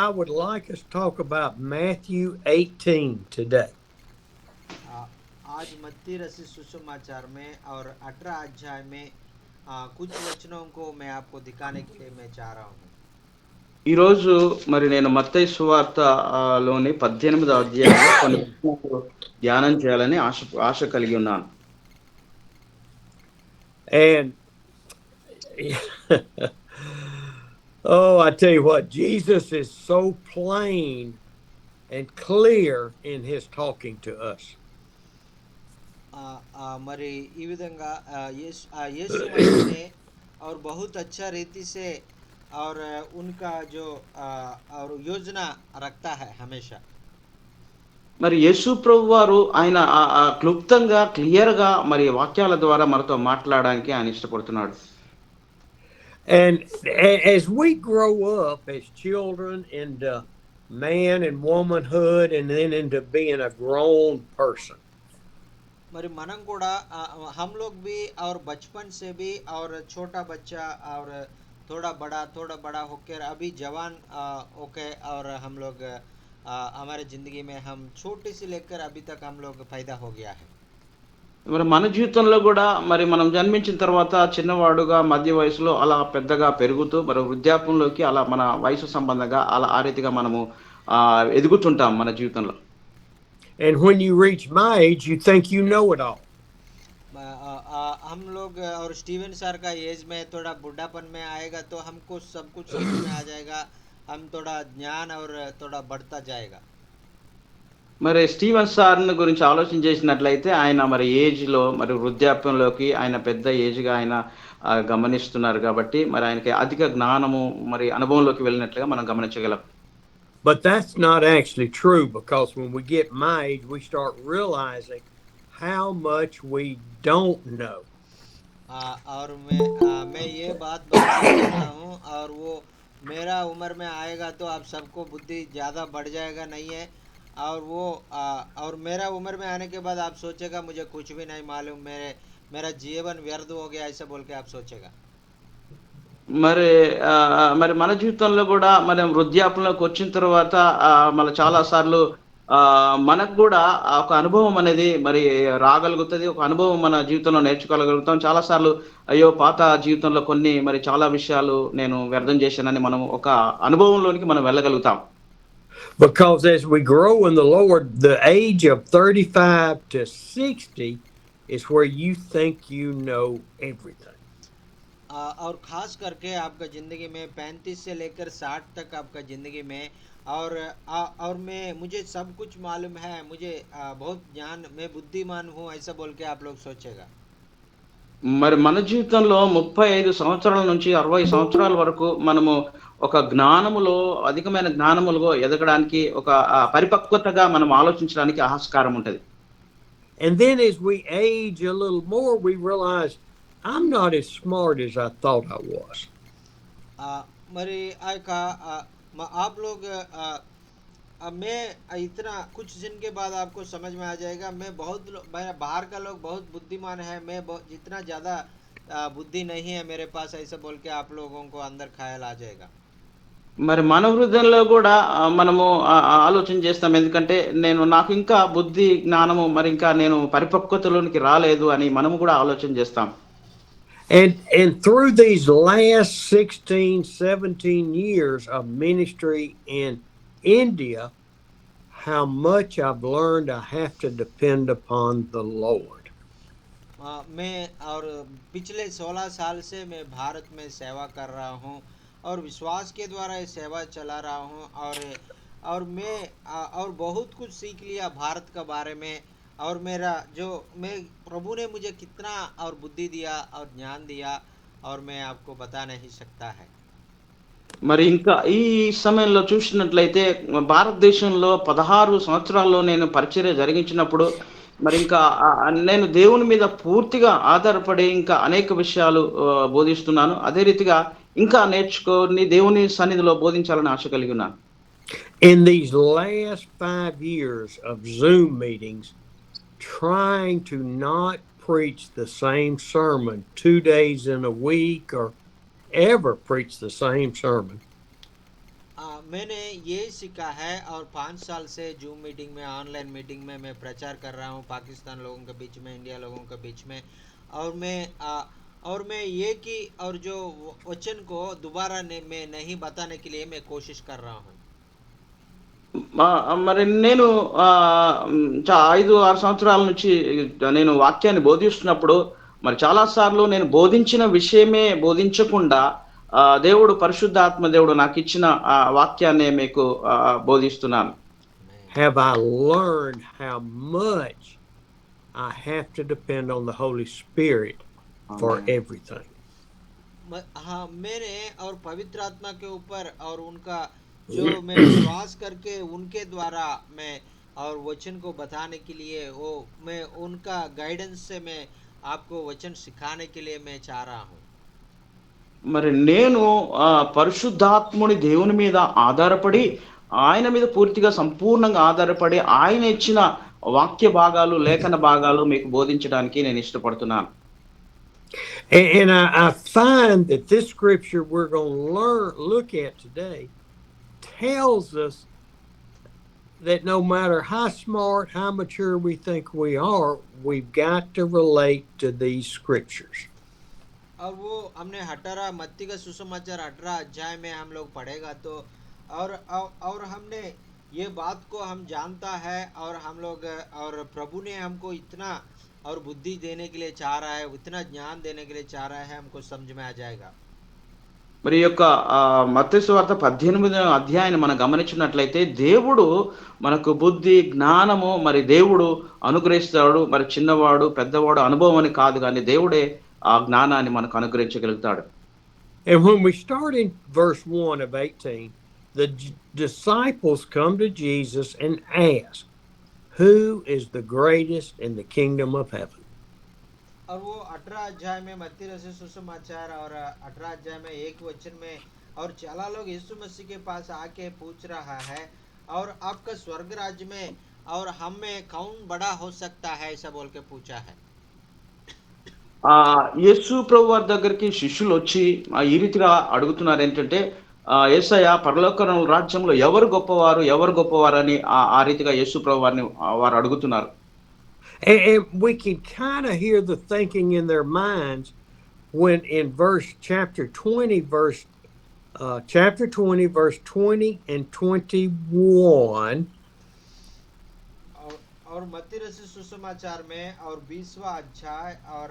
I would like us to talk about Matthew 18 today. आज मत्ती रसी सुसमाचार में और 18 अध्याय में कुछ वचनों को मैं आपको दिखाने के लिए मैं चाह रहा हूँ। ఈరోజు మరి నేను మత్తయి సువార్త లోని 18వ అధ్యాయంలో కొన్ని విషయాలు ధ్యానం చేయాలని ఆశ కలిగి ఉన్నాను. And oh, I tell you what, Jesus is so plain and clear in his talking to us. మరి ఈ విధంగా యేసు मसीह ने और बहुत अच्छा रीति से और उनका जो और योजना रखता है हमेशा। మరి యేసు ప్రభు వారు ఆయన క్లుప్తంగా క్లియర్‌గా మరి వాక్యాల ద్వారా మనతో మాట్లాడడానికి ఆయన ఇష్టపడుతున్నాడు. And as we grow up as children into man and womanhood and then into being a grown person, మరి మనం కూడా हम लोग भी और बचपन से भी और छोटा बच्चा और थोड़ा बड़ा होकर अभी जवान होके और हम लोग हमारे ज़िंदगी में हम छोटे से लेकर अभी तक हम लोग पैदा हो गया है। మరి మన జీవితంలో కూడా మరి మనం జన్మించిన తర్వాత చిన్నవాడుగా మధ్య వయసులో అలా పెద్దగా పెరుగుతూ మరి వృద్ధాప్యంలోకి అలా మన వయసు సంబంధంగా అలా ఆ రీతిగా మనము ఎదుగుతుంటాం మన జీవితంలో. And when you reach my age, you think you know it all. हम लोग और स्टीवन सर का एज में थोड़ा बुढ़ापन में आएगा तो हमको सब कुछ समझ में आ जाएगा, हम थोड़ा ज्ञान और थोड़ा बढ़ता जाएगा। మరి స్టీవెన్ సార్‌ని గురించి ఆలోచన చేసినట్లయితే ఆయన మరి ఏజ్‌లో మరి వృద్ధాప్యంలోకి ఆయన పెద్ద ఏజ్‌గా ఆయన గమనిస్తున్నారు కాబట్టి మరి ఆయనకి అధిక జ్ఞానము మరి అనుభవంలోకి వెళ్ళినట్లుగా మనం గమనించగలం. But that's not actually true, because when we get my age, we start realizing how much we don't know. और मैं ये बात बताता हूँ और वो मेरा उम्र में आएगा तो आप सबको बुद्धि ज़्यादा बढ़ जाएगा नहीं है, और वो और मेरा उम्र में आने के बाद आप सोचेगा मुझे कुछ भी नहीं मालूम, मेरा जीवन व्यर्थ हो गया, ऐसा बोल के आप सोचेगा। మరి మరి మన జీవితంలో కూడా మనం వృద్ధాప్యంలోకి వచ్చిన తర్వాత మళ్ళీ చాలా సార్లు మనకు కూడా ఒక అనుభవం అనేది మరి రాగలుగుతది. ఒక అనుభవం మన జీవితంలో నేర్చుకోగలుగుతాం. చాలా సార్లు అయ్యో! పాత జీవితంలో కొన్ని మరి చాలా విషయాలు నేను వ్యర్థం చేశానని మనం ఒక అనుభవంలోనికి మనం వెళ్ళగలుగుతాం. Because as we grow in the Lord, the age of 35 to 60 is where you think you know everything. और ख़ास करके आपका ज़िंदगी में 35 से लेकर 60 तक आपका ज़िंदगी में और मुझे सब कुछ मालूम है, मुझे बहुत ज्ञान, मैं बुद्धिमान हूँ, ऐसा बोल के आप लोग सोचेगा। మరి మన జీవితంలో 35 సంవత్సరాల నుంచి 60 సంవత్సరాల వరకు మనము ఒక జ్ఞానములో అధికమైన జ్ఞానములో ఎదగడానికి ఒక పరిపక్వతగా మనం ఆలోచించడానికి ఆస్కారం ఉంటది. And then as we age a little more, we realize I'm not as smart as I thought I was. మరి आप लोग मैं इतना कुछ दिन के बाद आपको समझ में आ जाएगा, मैं बाहर का लोग बहुत बुद्धिमान है, मैं जितना ज़्यादा बुद्धि नहीं है मेरे पास, ऐसा बोल के आप लोगों को अंदर ख्याल आ जाएगा। మరి మన హృదయంలో కూడా మనము ఆలోచన చేస్తాం. ఎందుకంటే నాకు ఇంకా బుద్ధి జ్ఞానము మరి ఇంకా నేను పరిపక్వతలోనికి రాలేదు అని మనము కూడా ఆలోచన చేస్తాం. And through these last 16, 17 years of ministry in India, how much I've learned I have to depend upon the Lord. मैं और पिछले 16 साल से मैं भारत में सेवा कर रहा हूँ और विश्वास के द्वारा ये सेवा चला रहा हूँ, और मैं और बहुत कुछ सीख लिया भारत का बारे में, और मैं प्रभु ने मुझे कितना और बुद्धि दिया और ज्ञान दिया और मैं आपको बता नहीं सकता है। మరి ఇంకా ఈ సమయంలో చూసినట్లయితే భారతదేశంలో 16 సంవత్సరాల్లో నేను పరిచర్య జరిగించినప్పుడు మరి ఇంకా నేను దేవుని మీద పూర్తిగా ఆధారపడి ఇంకా అనేక విషయాలు బోధిస్తున్నాను. అదే రీతిగా ఇంకా నేర్చుకొని దేవుని సన్నిధిలో బోధించాలని ఆశ కలిగి ఉన్నాను. In these last 5 years of Zoom meetings, trying to not preach the same sermon 2 days in a week or ever preach the same sermon. मैंने ये सीखा है और 5 साल से जूम मीटिंग में ऑनलाइन मीटिंग में मैं प्रचार कर रहा हूँ पाकिस्तान लोगों के बीच में इंडिया लोगों के बीच में। और मैं ये कि और जो वचन को दोबारा मैं नहीं बताने के लिए मैं कोशिश कर रहा हूँ। మరి నేను 5, 6 సంవత్సరాల నుంచి నేను వాక్యాన్ని బోధిస్తున్నప్పుడు మరి చాలా సార్లు నేను బోధించిన విషయమే బోధించకుండా దేవుడు పరిశుద్ధాత్మ దేవుడు నాకిచ్చిన వాక్యాన్నే మీకు బోధిస్తున్నాను. Have I learned how much I have to depend on the Holy Spirit for amen. everything? हाँ, मैंने और पवित्र आत्मा के ऊपर और उनका जो मैं विश्वास करके उनके द्वारा मैं और वचन को बताने के लिए वो मैं उनका गाइडेंस से मैं आपको वचन सिखाने के लिए मैं चाह रहा हूँ। మరి నేను పరిశుద్ధాత్ముని దేవుని మీద ఆధారపడి, ఆయన మీద పూర్తిగా సంపూర్ణంగా ఆధారపడి, ఆయన ఇచ్చిన వాక్య భాగాలు, లేఖన భాగాలు మీకు బోధించడానికి నేను ఇష్టపడుతున్నాను. And I find that this scripture we're going to look at today tells us that no matter how smart, how mature we think we are, we've got to relate to these scriptures. और वो हमने 18 मत्ती का सुसमाचार 18 अध्याय में हम लोग पढ़ेगा तो और हमने ये बात को हम जानता है और हम लोग और प्रभु ने हमको इतना और बुद्धि देने के लिए चाह रहा है, इतना ज्ञान देने के लिए चाह रहा है, हमको समझ में आ जाएगा। మరి ఈ యొక్క మత్తయి సువార్త 18వ అధ్యాయాన్ని మనం గమనించినట్లయితే దేవుడు మనకు బుద్ధి, జ్ఞానము మరి దేవుడు అనుగ్రహిస్తాడు. మరి చిన్నవాడు, పెద్దవాడు అనుభవం అని కాదు గానీ దేవుడే ఆ జ్ఞానాన్ని మనకు అనుగ్రహించగలుగుతాడు. And when we start in verse 1 of 18, the disciples come to Jesus and ask, "Who is the greatest in the kingdom of heaven?" और वो 18 अध्याय में मत्ती रचित सुसमाचार और 18 अध्याय में एक वचन में और चला लोग यीशु मसीह के पास आके पूछ रहा है और आपका स्वर्ग राज्य में और हम में कौन बड़ा हो सकता है, ऐसा बोल के पूछा है। యేసు ప్రభువారి దగ్గరికి శిష్యులొచ్చి ఈ రీతిగా అడుగుతున్నారేంటంటే, యేసయ్య పరలోక రాజ్యంలో ఎవరు గొప్పవారు? ఎవరు గొప్పవారని ఆ రీతిగా యేసు ప్రభువారిని వారు అడుగుతున్నారు. And we can kind of hear the thinking in their minds when in chapter 20 verse 20 and 21 और मत्ती रचित सुसमाचार में और 20वां अध्याय और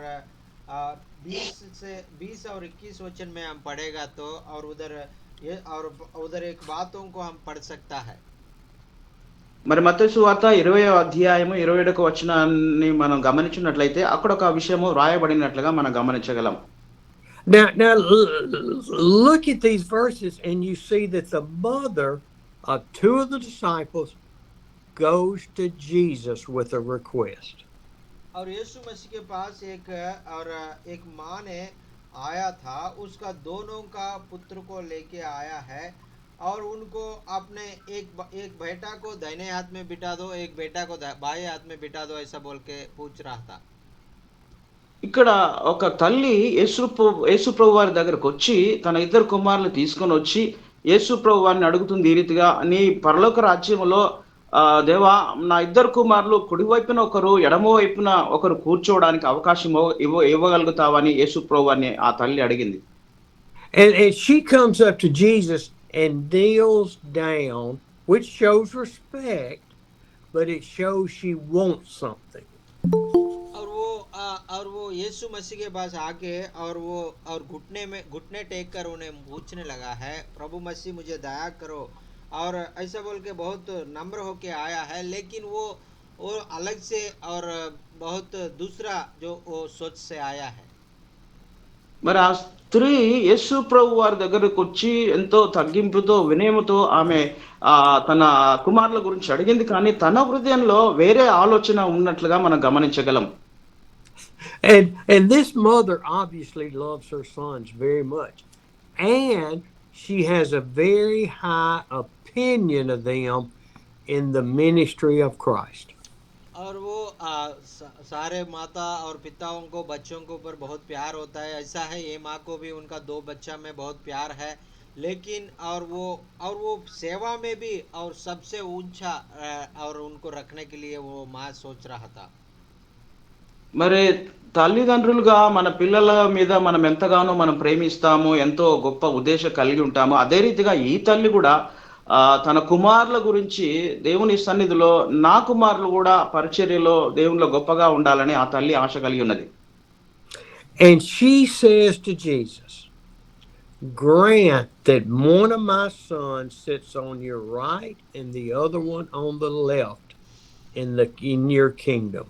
20 और 21 वचन में हम पढ़ेगा तो और उधर एक बातों को हम पढ़ सकता है। మరి మత్తయి సువార్త 20వ అధ్యాయము 27వ వచనాన్ని మనం గమనించినట్లయితే అక్కడ ఒక విషయము రాయబడినట్లుగా మనం గమనించగలం. Now look at these verses and you see that the mother of two of the disciples goes to Jesus with a request. और यीशु मसीह के पास एक माँ ने आया था, उसका दोनों का पुत्र को लेके आया है और उनको अपने एक बेटा को दाहिने हाथ में बिठा दो, एक बेटा को बाएं हाथ में बिठा दो, ऐसा बोल के पूछ रहा था। ఇక్కడ ఒక తల్లి యేసు ప్రభువారి దగ్గరకు వచ్చి తన ఇద్దరు కుమారులను తీసుకొని వచ్చి యేసు ప్రభువారిని అడుగుతుంది ఈ రీతిగా, నీ పరలోక రాజ్యంలో దేవా నా ఇద్దరు కుమారులు కుడివైపున ఒకరు ఎడమ వైపున ఒకరు కూర్చోవడానికి అవకాశం ఇవ్వగలుగుతావని యేసు ప్రభువారిని ఆ తల్లి అడిగింది. And she comes up to Jesus and kneels down, which shows respect, but it shows she wants something. और वो यीशु मसीह के पास आके और घुटने टेक कर उन्हें पूछने लगा है, प्रभु मसीह मुझे दया करो, और ऐसा बोल के बहुत नम्र होके आया है, लेकिन वो अलग से और बहुत दूसरा जो वो सोच से आया है। మరి ఆ స్త్రీ యేసు ప్రభు వారి దగ్గరకు వచ్చి ఎంతో తగ్గింపుతో వినయముతో ఆమె తన కుమారుల గురించి అడిగింది, కానీ తన హృదయంలో వేరే ఆలోచన ఉన్నట్లుగా మనం గమనించగలం. And this mother obviously loves her sons very much, and she has a very high opinion of them in the ministry of Christ. और वो सारे माता और पिताओं को बच्चों के ऊपर बहुत प्यार होता है, ऐसा है ये माँ को भी उनका 2 बच्चा में बहुत प्यार है, लेकिन और वो सेवा में भी और सबसे ऊंचा और उनको रखने के लिए वो माँ सोच रहा था। మరి తల్లిదండ్రులుగా మన పిల్లల మీద మనం ఎంతగానో మనం ప్రేమిస్తాము, ఎంతో గొప్ప ఉద్దేశం కలిగి ఉంటాము. అదే రీతిగా ఈ తల్లి గూడా తన కుమారుల గురించి దేవుని సన్నిధిలో నా కుమారులు గూడా పరిచర్యలో దేవునిలో గొప్పగా ఉండాలని ఆ తల్లి ఆశ కలిగి ఉన్నది. And she says to Jesus, grant that one of my sons sits on your right and the other one on the left in your kingdom.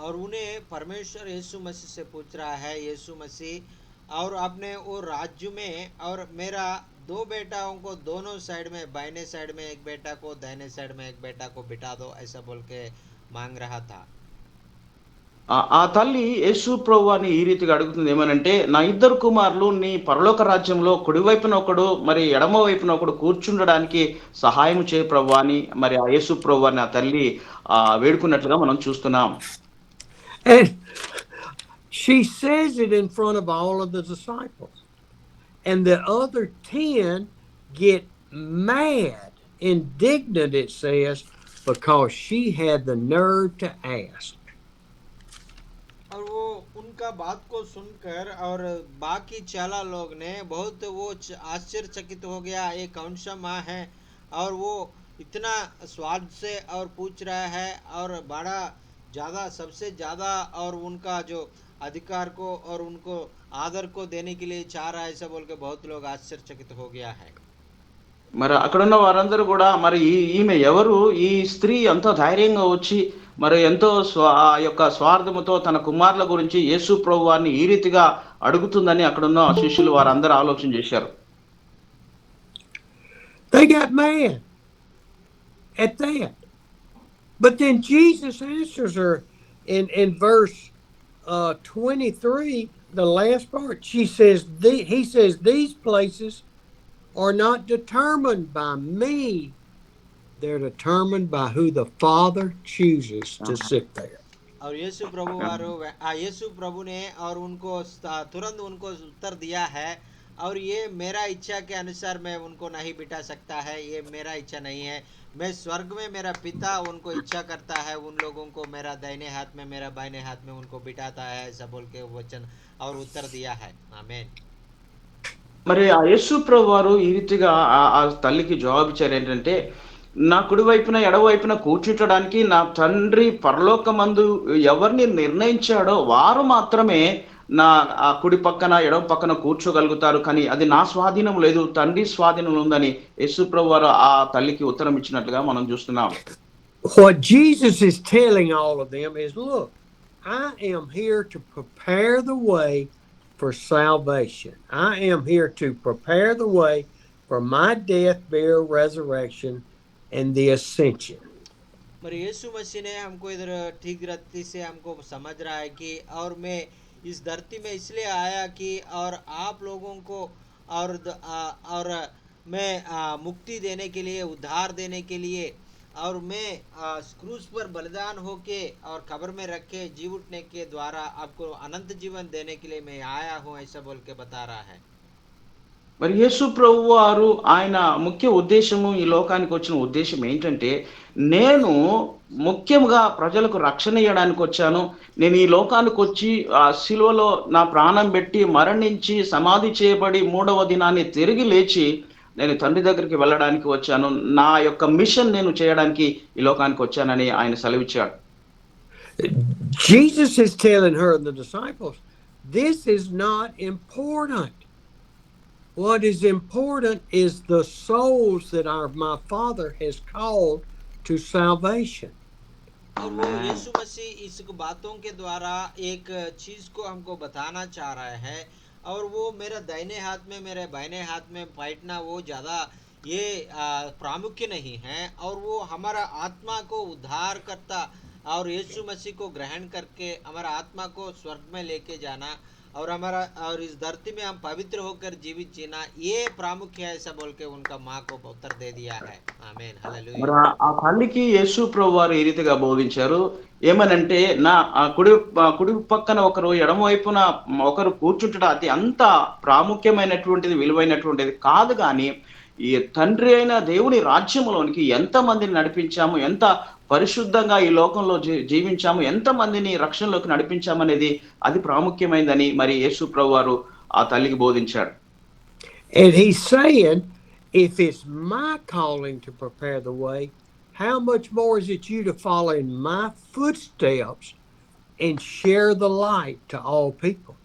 और उन्हें परमेश्वर यीशु मसीह से पूछ रहा है, यीशु मसीह और अपने वो राज्य में और मेरा दो बेटाओं को दोनों साइड में, बाइने साइड में एक बेटा को, दाहिने साइड में एक बेटा को बिठा दो, ऐसा बोल के मांग रहा था। ఆ తల్లి యేసు ప్రభువాని ఈ రీతిగా అడుగుతుంది ఏమనంటే, నా ఇద్దరు కుమారులు నీ పరలోక రాజ్యంలో కుడివైపున ఒకడు, మరి ఎడమ వైపున ఒకడు కూర్చుండడానికి సహాయం చేయి ప్రభువా అని మరి ఆ యేసు ప్రభువాని ఆ తల్లి వేడుకున్నట్లుగా మనం చూస్తున్నాం. And she says it in front of all of the disciples. And the other 10 get mad, indignant, it says, because she had the nerve to ask. और वो उनका बात को सुनकर और बाकी 4 लोग ने बहुत वो आश्चर्यचकित हो गया, ये कौन सा माँ है और वो इतना स्वाद से और पूछ रहा है और बड़ा ज़्यादा, सबसे ज़्यादा और उनका जो अधिकार को और उनको आदर को देने के लिए चाह रहा है, ऐसा बोल के बहुत लोग आश्चर्यचकित हो गया है। మరి అక్కడున్న వారందరూ గూడా మరి ఈమె ఎవరు? ఈ స్త్రీ ఎంతో ధైర్యంగా వచ్చి మరి ఎంతో ఆ యొక్క స్వార్థముతో తన కుమారుల గురించి యేసు ప్రభువారిని ఈ రీతిగా అడుగుతుందని అక్కడున్న శిష్యులు వారందరూ ఆలోచన చేశారు. They got mad at that. But then Jesus answers her in verse 23, the last part. He says, these places are not determined by me. They're determined by who the Father chooses to sit there. और यीशु प्रभु ने और उनको तुरंत उनको उत्तर दिया है, और ये मेरा इच्छा के अनुसार मैं उनको नहीं बिठा सकता है, ये मेरा इच्छा नहीं है। मैं स्वर्ग में मेरा पिता उनको इच्छा करता है, उन लोगों को मेरा दाहिने हाथ में, मेरा बाइने हाथ में उनको बिठाता है, ऐसा बोल के वचन और उत्तर दिया है। आमीन। మరి ఆ యేసు ప్రభువారు ఈ రీతిగా ఆ తల్లికి జవాబిచ్చారు ఏంటంటే, నా కుడివైపున ఎడమవైపున కూర్చుంటడానికి నా తండ్రి పరలోకమందు ఎవరిని నిర్ణయించాడో వారు మాత్రమే నా ఆ కుడి పక్కన ఎడమ పక్కన కూర్చోగలుగుతారు, కానీ అది నా స్వాధీనం లేదు, తండ్రి స్వాధీనం ఉందని యేసు ప్రభువారు ఆ తల్లికి ఉత్తరం ఇచ్చినట్లుగా మనం చూస్తున్నాం. What Jesus is telling all of them is, look, I am here to prepare the way for salvation. I am here to prepare the way for my death, burial, resurrection, and the ascension. पर यीशु मसीह ने हमको इधर ठीक रीति से हमको समझ रहा है कि और मैं इस धरती में इसलिए आया कि और आप लोगों को और मैं मुक्ति देने के लिए, उद्धार देने के लिए, और मैं क्रूस पर बलिदान होके और कब्र में रखे जी उठने के द्वारा आपको अनंत जीवन देने के लिए मैं आया हूँ, ऐसा बोल के बता रहा है। మరి యేసు ప్రభువారు ఆయన ముఖ్య ఉద్దేశము, ఈ లోకానికి వచ్చిన ఉద్దేశం ఏంటంటే, నేను ముఖ్యంగా ప్రజలకు రక్షణ ఇవ్వడానికి వచ్చాను. నేను ఈ లోకానికి వచ్చి ఆ శిలువలో నా ప్రాణం పెట్టి మరణించి సమాధి చేయబడి 3వ దినాన్ని తిరిగి లేచి నేను తండ్రి దగ్గరికి వెళ్ళడానికి వచ్చాను. నా యొక్క మిషన్ నేను చేయడానికి ఈ లోకానికి వచ్చానని ఆయన సెలవిచ్చాడు. Jesus is telling her and the disciples, this is not important. What is important is the souls that my Father has called to salvation. और वो यीशु मसीह इस बातों के द्वारा एक चीज को हमको बताना चाह रहा है, और वो मेरा दाहिने हाथ में, मेरे बाइने हाथ में बैठना वो ज़्यादा ये प्रामुख्य नहीं है, और वो हमारा आत्मा को उद्धार करता और यीशु मसीह को ग्रहण करके हमारा आत्मा को स्वर्ग में लेके जाना और हमारा और इस धरती में हम पवित्र होकर जीवित जीना ये प्रामुख्य है, ऐसा बोल के उनका माँ को उत्तर दे दिया है। आमीन, మరి हालेलुया। ఆ తల్లికి యేసు ప్రభువారు ఈ రీతిగా బోధించారు. ఏమనంటే నా కుడి పక్కన ఒకరు, ఎడమ వైపున ఒకరు కూర్చుంటట అది అంత ప్రాముఖ్యమైనటువంటిది, విలువైనటువంటిది కాదు గానీ, ఈ తండ్రి అయిన దేవుని రాజ్యములోనికి ఎంతమందిని నడిపించాము, ఎంత పరిశుద్ధంగా ఈ లోకంలో జీవించాము, ఎంతమందిని రక్షణలోకి నడిపించామనేది అది ప్రాముఖ్యమైనదని మరి యేసు ప్రభువారు ఆ తల్లికి బోధించాడు. And he's saying, if it's my calling to prepare the way, how much more is it you to follow in my footsteps and share the light to all people?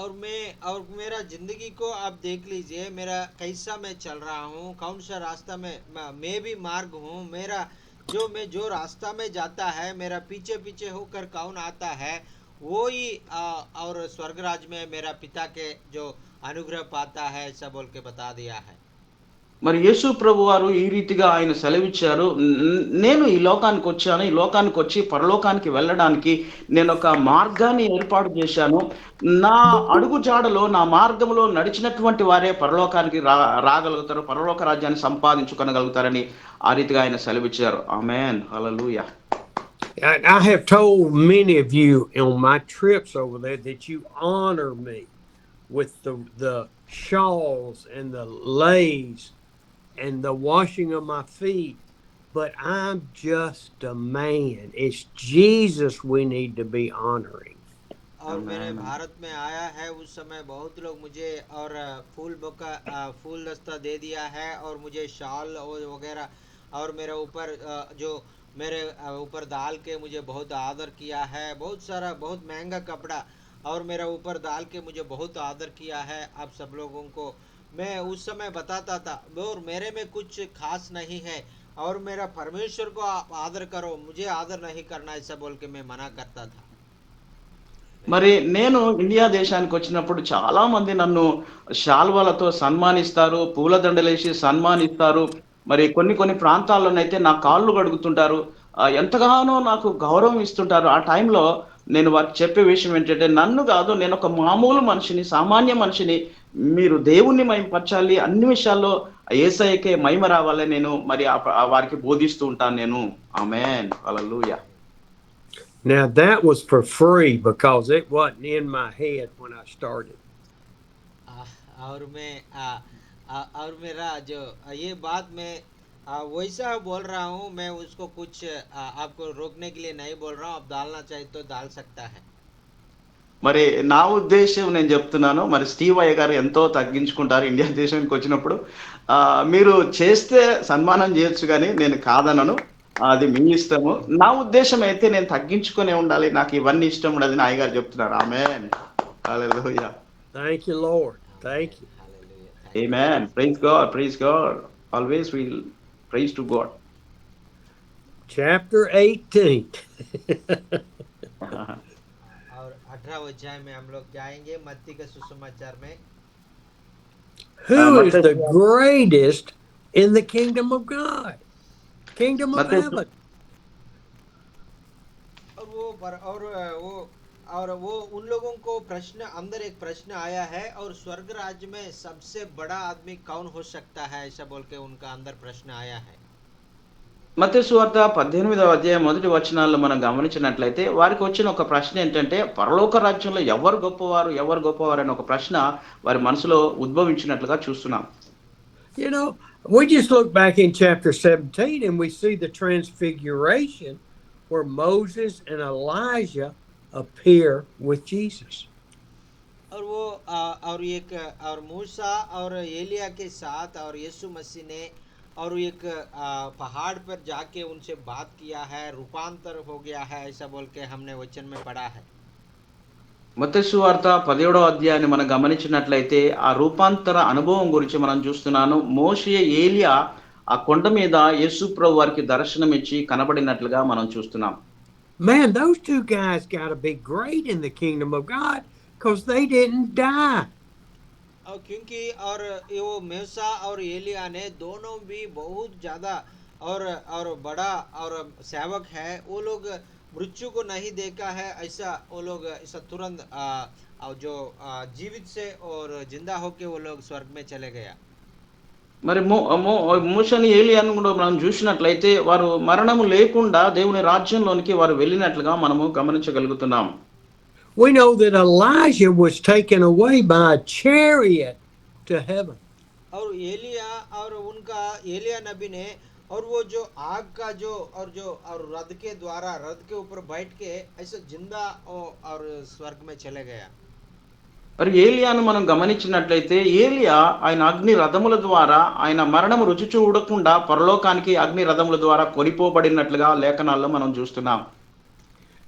और मेरा जिंदगी को आप देख लीजिए, मेरा कैसा मैं चल रहा हूँ, कौन सा रास्ता में मैं भी मार्ग हूँ। मेरा जो रास्ता में जाता है, मेरा पीछे पीछे होकर कौन आता है, वो ही और स्वर्ग राज में मेरा पिता के जो अनुग्रह पाता है, ऐसा बोल के बता दिया है। మరి యేసు ప్రభువారు ఈ రీతిగా ఆయన సెలవిచ్చారు. నేను ఈ లోకానికొచ్చాను. ఈ లోకానికొచ్చి పరలోకానికి వెళ్ళడానికి నేనొక మార్గాన్ని ఏర్పాటు చేశాను. నా అడుగు జాడలో, నా మార్గంలో నడిచినటువంటి వారే పరలోకానికి రాగలుగుతారు. పరలోక రాజ్యాన్ని సంపాదించుకొనగలుగుతారని ఆ రీతిగా ఆయన సెలవిచ్చారు. ఆమేన్. హల్లెలూయా. I have told many of you on my trips over there that you honor me with the shawls and the lays and the washing of my feet, but I'm just a man. It's Jesus we need to be honoring. और मेरे भारत में आया है उस समय बहुत लोग मुझे और फूल दस्ता दे दिया है, और मुझे शाल और वगैरह, और मेरे ऊपर जो मेरे ऊपर डाल के मुझे बहुत आदर किया है। बहुत सारा बहुत महंगा कपड़ा और मेरा ऊपर डाल के मुझे बहुत आदर किया है। आप सब लोगों को मैं उस समय बताता था, और मेरे में कुछ खास नहीं है, और मेरा परमेश्वर को आप आदर करो, मुझे आदर नहीं करना, ऐसा बोल के मैं मना करता था। మరి నేను ఇండియా దేశానికొచ్చినప్పుడు చాలా మంది నన్ను శాల్వాలతో సన్మానిస్తారు. పూలదండలేసి సన్మానిస్తారు. మరి కొన్ని ప్రాంతాల్లోనైతే నా కాళ్ళు కడుగుతుంటారు. ఎంతగానో నాకు గౌరవం ఇస్తుంటారు. ఆ టైంలో నేను వారికి చెప్పే విషయం ఏంటంటే, నన్ను గాదు, నేనొక మామూలు మనిషిని, సామాన్య మనిషిని. మీరు దేవుణ్ణి మహిమపరచాలి. అన్ని విషయాల్లో యేసయ్యకే మహిమ రావాలని నేను మరి వారికి బోధిస్తూ ఉంటాను నేను. ఆమేన్. హల్లెలూయా. Now that was for free because it wasn't in my head when I started. और मैं और मेरा जो ये बात मैं वैसा बोल रहा हूँ, मैं उसको कुछ आपको रोकने के लिए नहीं बोल रहा हूँ। आप डालना चाहिए तो डाल सकता है। మరి నా ఉద్దేశ్యం నేను చెప్తున్నాను. మరి స్టీవ్ అయ్య గారు ఎంతో తగ్గించుకుంటారు ఇండియా దేశానికి వచ్చినప్పుడు. మీరు చేస్తే సన్మానం చేయొచ్చు గానీ నేను కాదనను. అది మీ ఇష్టము. నా ఉద్దేశ్యం అయితే నేను తగ్గించుకునే ఉండాలి. నాకు ఇవన్నీ ఇష్టం ఉండదని అయ్యగారు చెప్తున్నారు. ఆమేన్. హల్లెలూయా. Thank you, Lord. Thank you. Hallelujah. Amen. Praise God. Praise God. Always we'll praise to God. Chapter 18. और 18 अध्याय में हम लोग जाएंगे, मत्ती के सुसमाचार में। Who is the greatest in the kingdom of God? Kingdom of heaven. और वो उन लोगों को प्रश्न अंदर एक प्रश्न आया है, और स्वर्ग राज्य में सबसे बड़ा आदमी कौन हो सकता है, ऐसा बोल के उनका अंदर प्रश्न आया है। మత్తయి సువార్త 18వ అధ్యాయం మొదటి వచనాల్లో మనం గమనించినట్లయితే వారికి వచ్చిన ఒక ప్రశ్న ఏంటంటే, పరలోక రాజ్యంలో ఎవరు గొప్పవారు అనే ఒక ప్రశ్న వారి మనసులో ఉద్భవించినట్లుగా చూస్తున్నాం. You know, we just look back in chapter 17 and we see the transfiguration where Moses and Elijah appear with Jesus. और वो और मूसा और एलिया के साथ और यीशु मसीह ने और एक पहाड़ पर जाके उनसे बात किया है, रूपांतर हो गया है, ऐसा बोल के हमने वचन में पढ़ा है। మత్తయి సువార్త 17వ అధ్యాయాన్ని మనం గమనించినట్లయితే ఆ రూపాంతర అనుభవం గురించి మనం చూస్తున్నాను. మోషే, ఏలియా ఆ కొండ మీద యేసు ప్రభు వారికి దర్శనం ఇచ్చి కనబడినట్లుగా మనం చూస్తున్నాం. Man, those two guys got to be great in the kingdom of God because they didn't die. और क्योंकि और वो मूसा और एलिया ने दोनों भी बहुत ज़्यादा और बड़ा और सेवक है। वो लोग मृत्यु को नहीं देखा है, ऐसा वो लोग ऐसा तुरंत और जो जीवित से और जिंदा होके वो लोग स्वर्ग में चले गया। మరి మో మో మోషని, ఏలియాను గూడా మనం జూషినట్లయితే వారు మరణము లేకుండా దేవుని రాజ్యంలోనికి వారు వెళ్ళినట్లుగా మనము గమనించగలుగుతున్నాం. We know that Elijah was taken away by a chariot to heaven. और एलिया और उनका एलिया नबी ने और वो जो आग का जो और रथ के द्वारा रथ के ऊपर बैठ के ऐसे जिंदा और स्वर्ग में चले गया। మరి ఏలియాను మనం గమనించినట్లయితే ఏలియా ఆయన అగ్ని రథముల ద్వారా ఆయన మరణము రుచి చూడకుండా పరలోకానికి అగ్ని రథముల ద్వారా కొనిపోబడినట్లుగా లేఖనాల్లో మనం చూస్తున్నాం.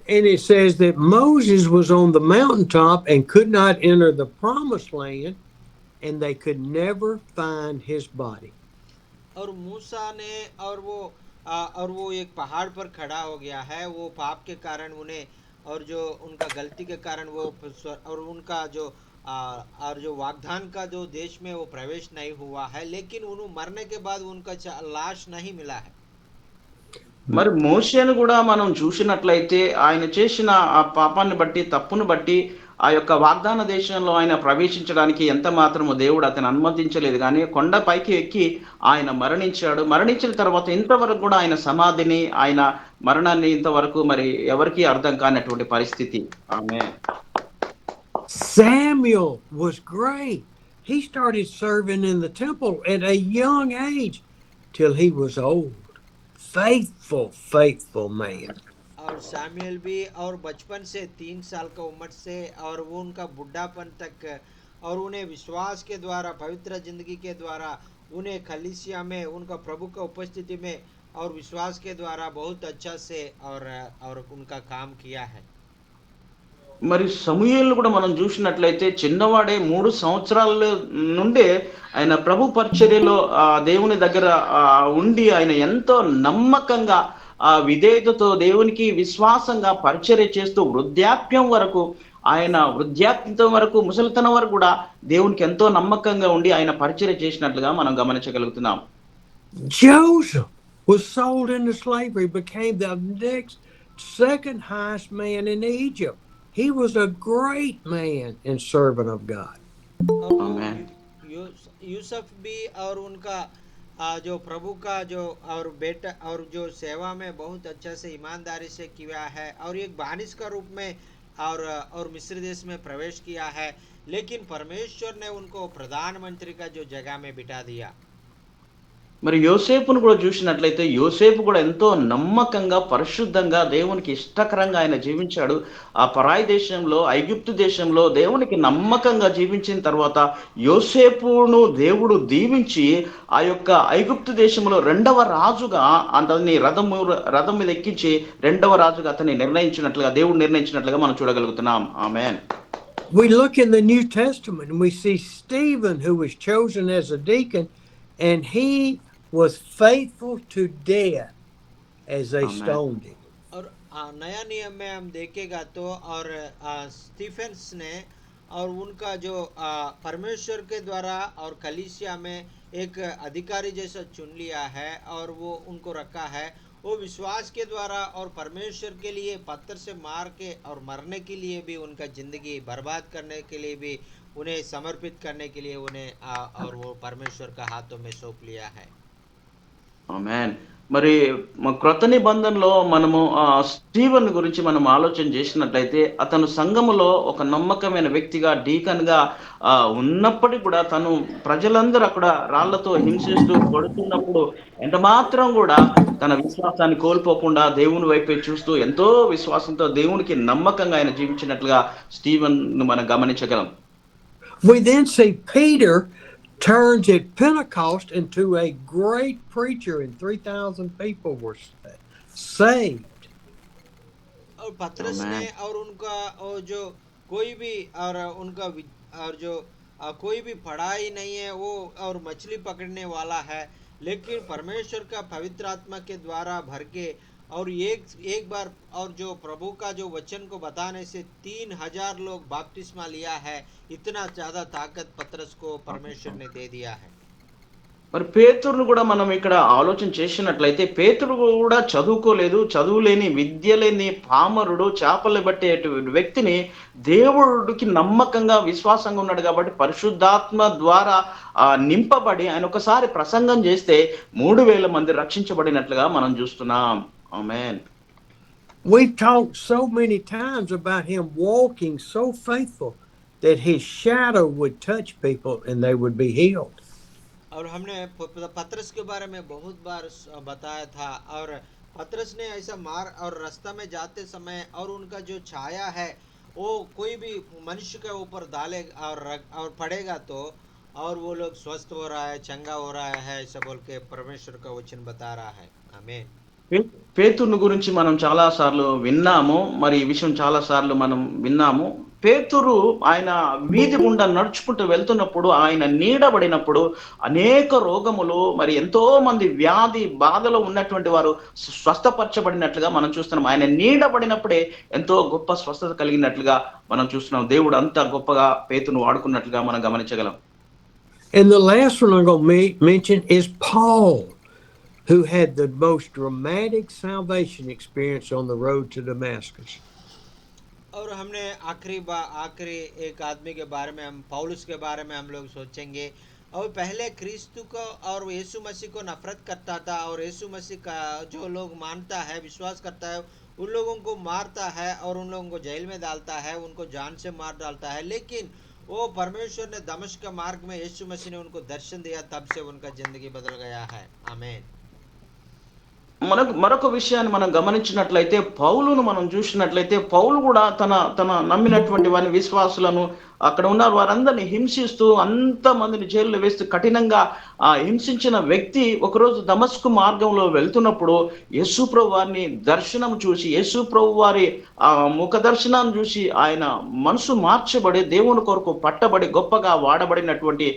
And it says that Moses was on the mountaintop and could not enter the promised land, and they could never find his body. और मूसा ने और वो एक पहाड़ पर खड़ा हो गया है, वो पाप के कारण उन्हें और जो उनका गलती के कारण वो और उनका जो और जो वाग्दान का जो देश में वो प्रवेश नहीं हुआ है, लेकिन उन्हें मरने के बाद उनका लाश नहीं मिला है। మరి మోషేను గూడా మనం చూసినట్లయితే ఆయన చేసిన ఆ పాపాన్ని బట్టి, తప్పును బట్టి ఆ యొక్క వాగ్దాన దేశంలో ఆయన ప్రవేశించడానికి ఎంత మాత్రము దేవుడు అతన్ని అనుమతించలేదు గానీ, కొండ పైకి ఎక్కి ఆయన మరణించాడు. మరణించిన తర్వాత ఇంతవరకు గూడా ఆయన సమాధిని, ఆయన మరణాన్ని ఇంతవరకు మరి ఎవరికీ అర్థం కానటువంటి పరిస్థితి. ఆమేన్. Samuel was great. He started serving in the temple at a young age till he was old. Faithful man. और सामुएल भी और बचपन से 3 साल का उम्र से और वो उनका बुढ़ापन तक और उन्हें विश्वास के द्वारा पवित्र जिंदगी के द्वारा उन्हें कलीसिया में उनका प्रभु का उपस्थिति में और विश्वास के द्वारा बहुत अच्छा से और उनका काम किया है। మరి సమూయేలును కూడా మనం చూసినట్లయితే చిన్నవాడే 3 సంవత్సరాల నుండే ఆయన ప్రభు పరిచర్యలో దేవుని దగ్గర ఉండి ఆయన ఎంతో నమ్మకంగా విధేయతతో దేవునికి విశ్వాసంగా పరిచర్య చేస్తూ వృద్ధాప్యం వరకు ఆయన వృద్ధాప్యం వరకు ముసలితనం వరకు కూడా దేవునికి ఎంతో నమ్మకంగా ఉండి ఆయన పరిచర్య చేసినట్లుగా మనం గమనించగలుగుతున్నాం. Joseph was sold into slavery, became the second highest man in Egypt. He was a great man and servant of God. Amen. Yusuf भी और उनका जो प्रभु का जो और बेटा और जो सेवा में बहुत अच्छा से ईमानदारी से किया है और एक बानिस का रूप में और मिस्र देश में प्रवेश किया है, लेकिन परमेश्वर ने उनको प्रधानमंत्री का जो जगह में बिठा दिया। మరి యోసేపును కూడా చూసినట్లయితే యోసేపు కూడా ఎంతో నమ్మకంగా పరిశుద్ధంగా దేవునికి ఇష్టకరంగా ఆయన జీవించాడు. ఆ పరాయి దేశంలో ఐగుప్తు దేశంలో దేవునికి నమ్మకంగా జీవించిన తర్వాత యోసేపును దేవుడు దీవించి ఆ యొక్క ఐగుప్తు దేశంలో 2వ రాజుగా అతన్ని రథం మీద ఎక్కించి 2వ రాజుగా అతన్ని నిర్ణయించినట్లుగా దేవుడు నిర్ణయించినట్లుగా మనం చూడగలుగుతున్నాం. ఆమేన్. We look in the New Testament and we see Stephen, who was chosen as a deacon, and he was faithful to death as they stoned him. और नया नियम में हम देखेगा तो और स्टीफेंस ने और उनका जो परमेश्वर के द्वारा और कलीसिया में एक अधिकारी जैसा चुन लिया है और वो उनको रखा है, वो विश्वास के द्वारा और परमेश्वर के लिए पत्थर से मार के और मरने के लिए भी उनका जिंदगी बर्बाद करने के लिए भी उन्हें समर्पित करने के लिए उन्हें और वो परमेश्वर का हाथों में सौंप लिया है। ఆమేన్. మరి క్రొత్త నిబంధనలో మనము స్టీవెన్ గురించి మనం ఆలోచన చేసినట్లయితే అతను సంఘములో ఒక నమ్మకమైన వ్యక్తిగా డీకన్గా ఉన్నప్పటికీ కూడా తను ప్రజలందరూ అక్కడ రాళ్లతో హింసిస్తూ కొడుతున్నప్పుడు ఎంత మాత్రం కూడా తన విశ్వాసాన్ని కోల్పోకుండా దేవుని వైపే చూస్తూ ఎంతో విశ్వాసంతో దేవునికి నమ్మకంగా ఆయన జీవించినట్లుగా స్టీవెన్ మనం గమనించగలం. We then see Peter turns at Pentecost into a great preacher, and 3,000 people were saved. और पतरस ने और उनका और जो कोई भी और उनका और जो कोई भी पढ़ाई नहीं है वो और मछली पकड़ने वाला है, लेकिन परमेश्वर का पवित्र आत्मा के द्वारा भर के और एक बार और जो प्रभु का जो वचन को बताने से 3,000 लोग बपतिस्मा लिया है। इतना ज्यादा ताकत पतरस को परमेश्वर ने दे दिया है। మరి పేతురును కూడా మనం ఇక్కడ ఆలోచన చేసినట్లయితే పేతురు కూడా చదువుకోలేదు. చదువు లేని, విద్య లేని పామరుడు, చేపలు పట్టేటువంటి వ్యక్తిని దేవుడికి నమ్మకంగా, విశ్వాసంగా ఉన్నాడు కాబట్టి పరిశుద్ధాత్మ ద్వారా నింపబడి ఆయన ఒకసారి ప్రసంగం చేస్తే 3000 మంది రక్షించబడినట్లుగా మనం చూస్తున్నాం. ఆమేన్. We've talked so many times about him walking so faithful that his shadow would touch people and they would be healed. और हमने पतरस के बारे में बहुत बार बताया था। और पतरस ने ऐसा मार और रास्ता में जाते समय और उनका जो छाया है वो कोई भी मनुष्य के ऊपर डाले और पड़ेगा तो और वो लोग स्वस्थ हो रहा है, चंगा हो रहा है, ऐसा बोल के परमेश्वर का वचन बता रहा है। आमीन। పే పేతురుని గురించి మనం చాలా సార్లు విన్నాము. మరి ఈ విషయం చాలా సార్లు మనం విన్నాము. పేతురు ఆయన వీధి గుండా నడుచుకుంటూ వెళ్తున్నప్పుడు, ఆయన నీడబడినప్పుడు అనేక రోగములు, మరి ఎంతో మంది వ్యాధి బాధలో ఉన్నటువంటి వారు స్వస్థపరచబడినట్లుగా మనం చూస్తున్నాం. ఆయన నీడబడినప్పుడే ఎంతో గొప్ప స్వస్థత కలిగినట్లుగా మనం చూస్తున్నాం. దేవుడు అంత గొప్పగా పేతురును వాడుకున్నట్లుగా మనం గమనించగలం. And the last one I'm going to mention is Paul, who had the most dramatic salvation experience on the road to Damascus. और हमने आखिरी एक आदमी के बारे में, हम पौलुस के बारे में हम लोग सोचेंगे। और पहले क्रिस्तु को और यीशु मसीह को नफरत करता था, और यीशु मसीह का जो लोग मानता है, विश्वास करता है, उन लोगों को मारता है और उन लोगों को जेल में डालता है, उनको जान से मार डालता है। लेकिन वो परमेश्वर ने दमिश्क के मार्ग में यीशु मसीह ने उनको दर्शन दिया, तब से उनका जिंदगी बदल गया है। आमीन। మరొక విషయాన్ని మనం గమనించినట్లయితే పౌలును మనం చూసినట్లయితే పౌలు కూడా తన తన నమ్మినటువంటి వారి విశ్వాసులను అక్కడ ఉన్న వారందరిని హింసిస్తూ అంతమందిని జైల్లో వేస్తూ కఠినంగా హింసించిన వ్యక్తి ఒకరోజు దమస్కు మార్గంలో వెళ్తున్నప్పుడు యేసు ప్రభు వారిని దర్శనం చూసి, యేసు ప్రభు వారి ముఖ దర్శనాన్ని చూసి ఆయన మనసు మార్చబడి దేవుని కొరకు పట్టబడి గొప్పగా వాడబడినటువంటి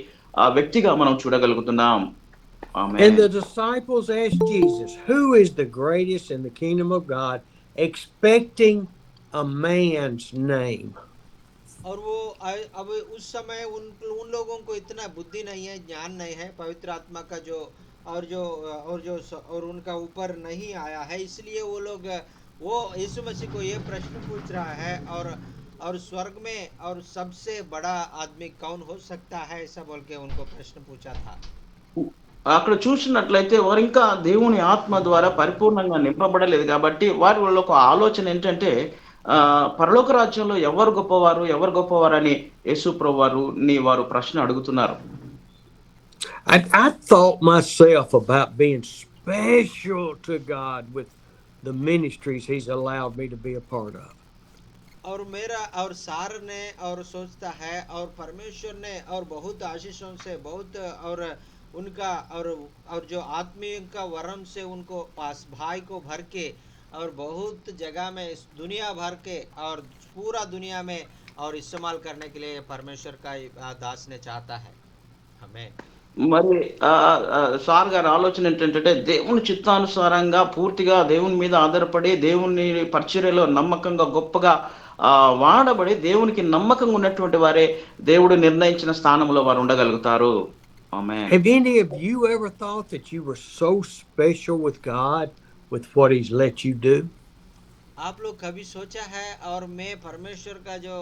వ్యక్తిగా మనం చూడగలుగుతున్నాం. Amen. And the disciples asked Jesus, who is the greatest in the kingdom of God, expecting a man's name. और वो अब उस समय उन लोगों को इतना बुद्धि नहीं है, ज्ञान नहीं है, पवित्र आत्मा का जो और उनका ऊपर नहीं आया है, इसलिए वो लोग वो यीशु मसीह को ये प्रश्न पूछ रहा है, और स्वर्ग में और सबसे बड़ा आदमी कौन हो सकता है, ऐसा बोल के उनको प्रश्न पूछा था। అక్కడ చూసినట్లయితే వారు ఇంకా దేవుని ఆత్మ ద్వారా పరిపూర్ణంగా నింపబడలేదు కాబట్టి వారి ఒక ఆలోచన ఏంటంటే పరలోక రాజ్యంలో ఎవరు గొప్పవారు అని యేసు ప్రభువారిని వారు ప్రశ్న అడుగుతున్నారు. I thought myself about being special to God with the ministries he's allowed me to be a part of. और मेरा और सार ने और सोचता है, और परमेश्वर ने और बहुत आशीषों से बहुत और उनका और जो आत्मीय का वरम से उनको पास भाई को भर के और बहुत जगह में दुनिया भर के और पूरा दुनिया में और इस्तेमाल करने के लिए परमेश्वर का दास ने चाहता है हमें। మరి సార్ గారి ఆలోచన ఏంటంటే దేవుని చిత్తానుసారంగా పూర్తిగా దేవుని మీద ఆధారపడి దేవుని పరిచర్యలో నమ్మకంగా గొప్పగా వాడబడి దేవునికి నమ్మకంగా ఉన్నటువంటి వారే దేవుడు నిర్ణయించిన స్థానంలో వారు ఉండగలుగుతారు. Amen. Have any of you ever thought that you were so special with God with what he's let you do? आप लोग कभी सोचा है, और मैं परमेश्वर का जो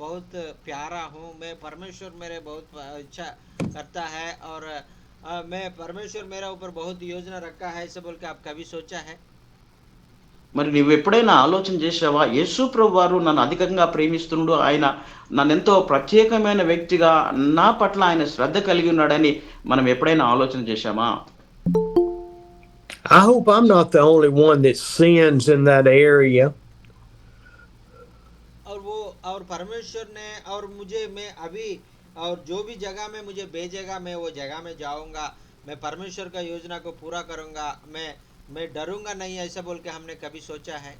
बहुत प्यारा हूँ, मैं परमेश्वर मेरे बहुत इच्छा करता है, और मैं परमेश्वर मेरा ऊपर बहुत योजना रखा है, ऐसे बोल के आप कभी सोचा है? మరి నువ్వు ఎప్పుడైనా ఆలోచన చేసావా యేసు ప్రభు వారు నన్ను అధికంగా ప్రేమిస్తున్నాడు, ఆయన నన్ను ఎంతో ప్రత్యేకమైన వ్యక్తిగా నా పట్ల ఆయన శ్రద్ధ కలిగి ఉన్నాడని మనం ఎప్పుడైనా ఆలోచన చేశామా? I hope I'm not the only one that sins in that area. और परमेश्वर ने और मुझे, मैं अभी और जो भी जगह में मुझे भेजेगा मैं वो जगह में जाऊंगा, मैं परमेश्वर का योजना को पूरा करूंगा, मैं डरूंगा नहीं, ऐसा बोल के हमने कभी सोचा है?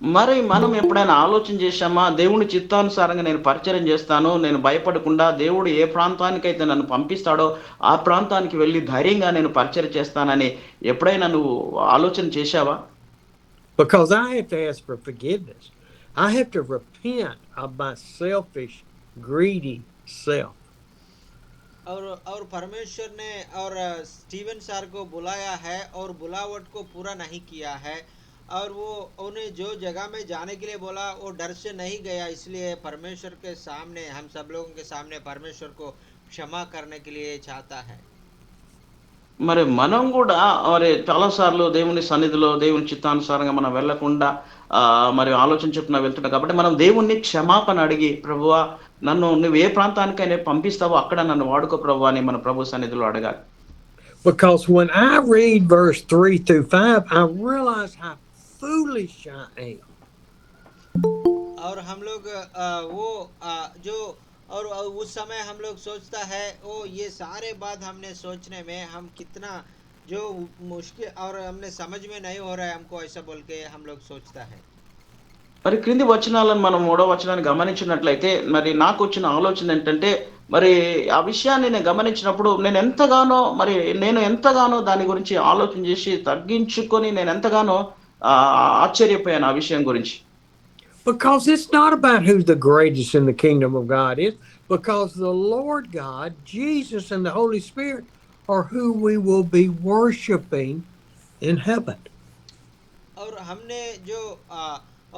మరి మనం ఎప్పుడైనా ఆలోచన చేశామా దేవుని చిత్తానుసారంగా నేను పరిచయం చేస్తాను, నేను భయపడకుండా దేవుడు ఏ ప్రాంతానికైతే నన్ను పంపిస్తాడో ఆ ప్రాంతానికి వెళ్ళి ధైర్యంగా నేను పరిచయం చేస్తానని ఎప్పుడైనా నువ్వు ఆలోచన చేశావా? Because I have to ask for forgiveness. I have to repent of my selfish, greedy self. और परमेश्वर ने और स्टीवन सर को बुलाया है और बुलावट को पूरा नहीं किया है। और वो उन्हें जो जगह में जाने के लिए बोला वो डर से नहीं गया, इसलिए परमेश्वर के सामने, हम सब लोगों के सामने परमेश्वर को क्षमा करने के लिए चाहता है। మరి మనం గూడా మరి చాలా సార్లు దేవుని సన్నిధిలో, దేవుని చిత్తానుసారంగా మనం వెళ్ళకుండా మరి ఆలోచన చొప్పున వెళ్తున్నాం కాబట్టి, మనం దేవుణ్ణి క్షమాపణ అడిగి, ప్రభువా నన్ను నువ్వు ఏ ప్రాంతానికైనా పంపిస్తావో అక్కడ నన్ను వాడుకో ప్రభువా అని మన ప్రభు సన్నిధిలో అడగాలి. Because when I read verse 3 through 5, I realize how foolish I am. और हम लोग जो और उस समय हम लोग सोचता है ओ ये सारे बात हमने सोचने में हम कितना जो मुश्किल और हमने समझ में नहीं हो रहा है हमको, ऐसा बोल के हम लोग सोचता है। మరి క్రింది వచనాలను మనం మూడో వచనాన్ని గమనించినట్లయితే, మరి నాకొచ్చిన ఆలోచన ఏంటంటే, మరి ఆ విషయాన్ని నేను గమనించినప్పుడు నేను ఎంతగానో దాని గురించి ఆలోచన చేసి తగ్గించుకొని నేను ఎంతగానో ఆశ్చర్యపోయాను ఆ విషయం గురించి. Because it's not about who the greatest in the kingdom of God is, because the Lord God, Jesus, and the Holy Spirit are who we will be worshiping in heaven. और हमने जो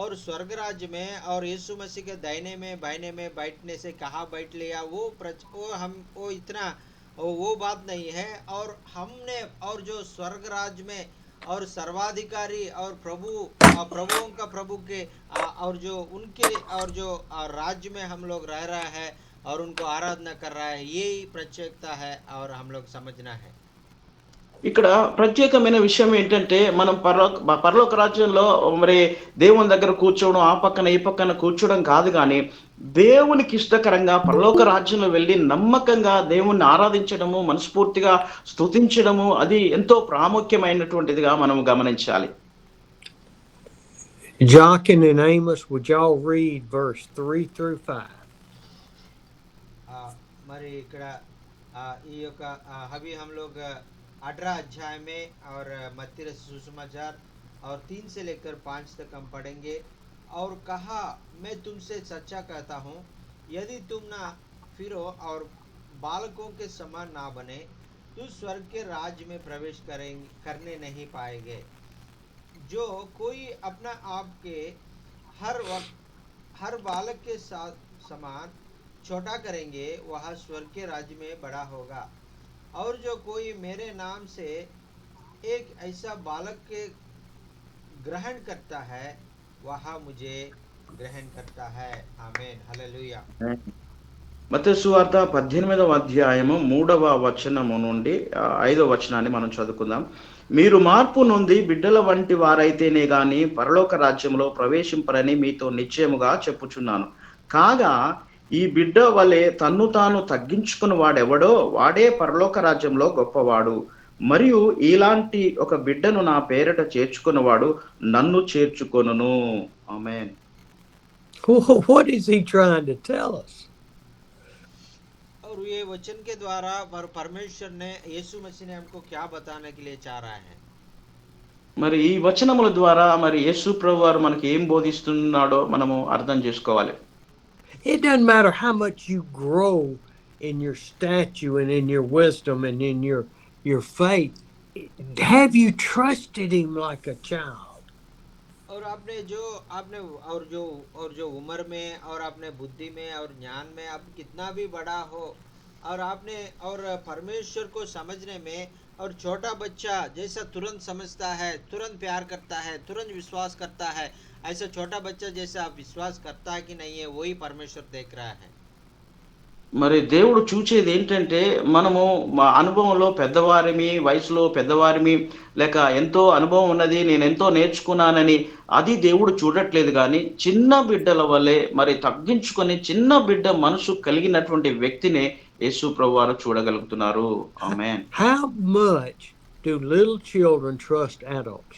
और स्वर्ग राज्य में और यीशु मसीह के दाहिने में बाइने में बैठने से कहाँ बैठ लिया, वो इतना वो बात नहीं है। और हमने और जो स्वर्ग राज्य में और सर्वाधिकारी और प्रभुओं का प्रभु के और जो उनके और जो राज्य में हम लोग रह रहा है और उनको आराधना कर रहा है, यही प्रत्येकता है और हम लोग समझना है। ఇక్కడ ప్రత్యేకమైన విషయం ఏంటంటే, మనం పరలోక రాజ్యంలో మరి దేవుని దగ్గర కూర్చోవడం, ఆ పక్కన ఈ పక్కన కూర్చోవడం కాదు గానీ, దేవునికి ఇష్టకరంగా పరలోక రాజ్యంలో వెళ్లి నమ్మకంగా దేవుణ్ణి ఆరాధించడము, మనస్ఫూర్తిగా స్తుతించడము, అది ఎంతో ప్రాముఖ్యమైనటువంటిదిగా మనం గమనించాలి. Jochen and Amos, would y'all read verse 3 through 5? మరి ఇక్కడ ఈ యొక్క अभी हम लोग 18 अध्याय में और मत्ती रचित सुसमाचार और 3 से लेकर 5 तक हम पढ़ेंगे। और कहा, मैं तुमसे सच्चा कहता हूँ, यदि तुम ना फिरो और बालकों के समान ना बने तो स्वर्ग के राज्य में प्रवेश करने नहीं पाएंगे। जो कोई अपना आप के हर बालक के साथ समान छोटा करेंगे वह स्वर्ग के राज्य में बड़ा होगा। और जो कोई मेरे नाम से एक ऐसा बालक के ग्रहण करता है वह मुझे ग्रहण करता है। आमीन, हालेलुया। మత్తయి సువార్త 18వ అధ్యాయము 3వ వచనము నుండి 5వ వచనాన్ని మనం చదువుకుందాం. మీరు మార్పు నొంది బిడ్డల వంటి వారైతేనే గాని పరలోక రాజ్యంలో ప్రవేశింపరని మీతో నిశ్చయముగా చెప్పుచున్నాను. కాగా ఈ బిడ్డ వలె తన్ను తాను తగ్గించుకుని వాడెవడో వాడే పరలోక రాజ్యంలో గొప్పవాడు. మరియు ఇలాంటి ఒక బిడ్డను నా పేరిట చేర్చుకున్నవాడు నన్ను చేర్చుకొనును. ఆమేన్. What is he trying to tell us? और ये वचन के द्वारा परमेश्वर ने, यीशु मसीह ने हमको क्या बताने के लिए चाह रहा है? మరి ఈ వచనముల ద్వారా మరి యేసు ప్రభువు వారు మనకి ఏం బోధిస్తున్నాడో మనము అర్థం చేసుకోవాలి. It doesn't matter how much you grow in your stature and in your wisdom and in your faith. Have you trusted him like a child? और आपने जो उम्र में और आपने बुद्धि में और ज्ञान में आप कितना भी बड़ा हो और आपने और परमेश्वर को समझने में, और छोटा बच्चा जैसा तुरंत समझता है, तुरंत प्यार करता है, तुरंत विश्वास करता है, ऐसा छोटा बच्चा जैसा आप विश्वास करता है कि नहीं है, वही परमेश्वर देख रहा है। మరి దేవుడు చూచేది ఏంటంటే, మనము మా అనుభవంలో పెద్దవారిమి, వయసులో పెద్దవారిమి, లేక ఎంతో అనుభవం ఉన్నది, నేను ఎంతో నేర్చుకున్నానని అది దేవుడు చూడట్లేదు గాని, చిన్న బిడ్డల వలె మరి తగ్గించుకొని చిన్న బిడ్డ మనసు కలిగినటువంటి వ్యక్తినే యేసు ప్రభువారు చూడగలుగుతున్నారు. ఆమేన్. How much do little children trust adults?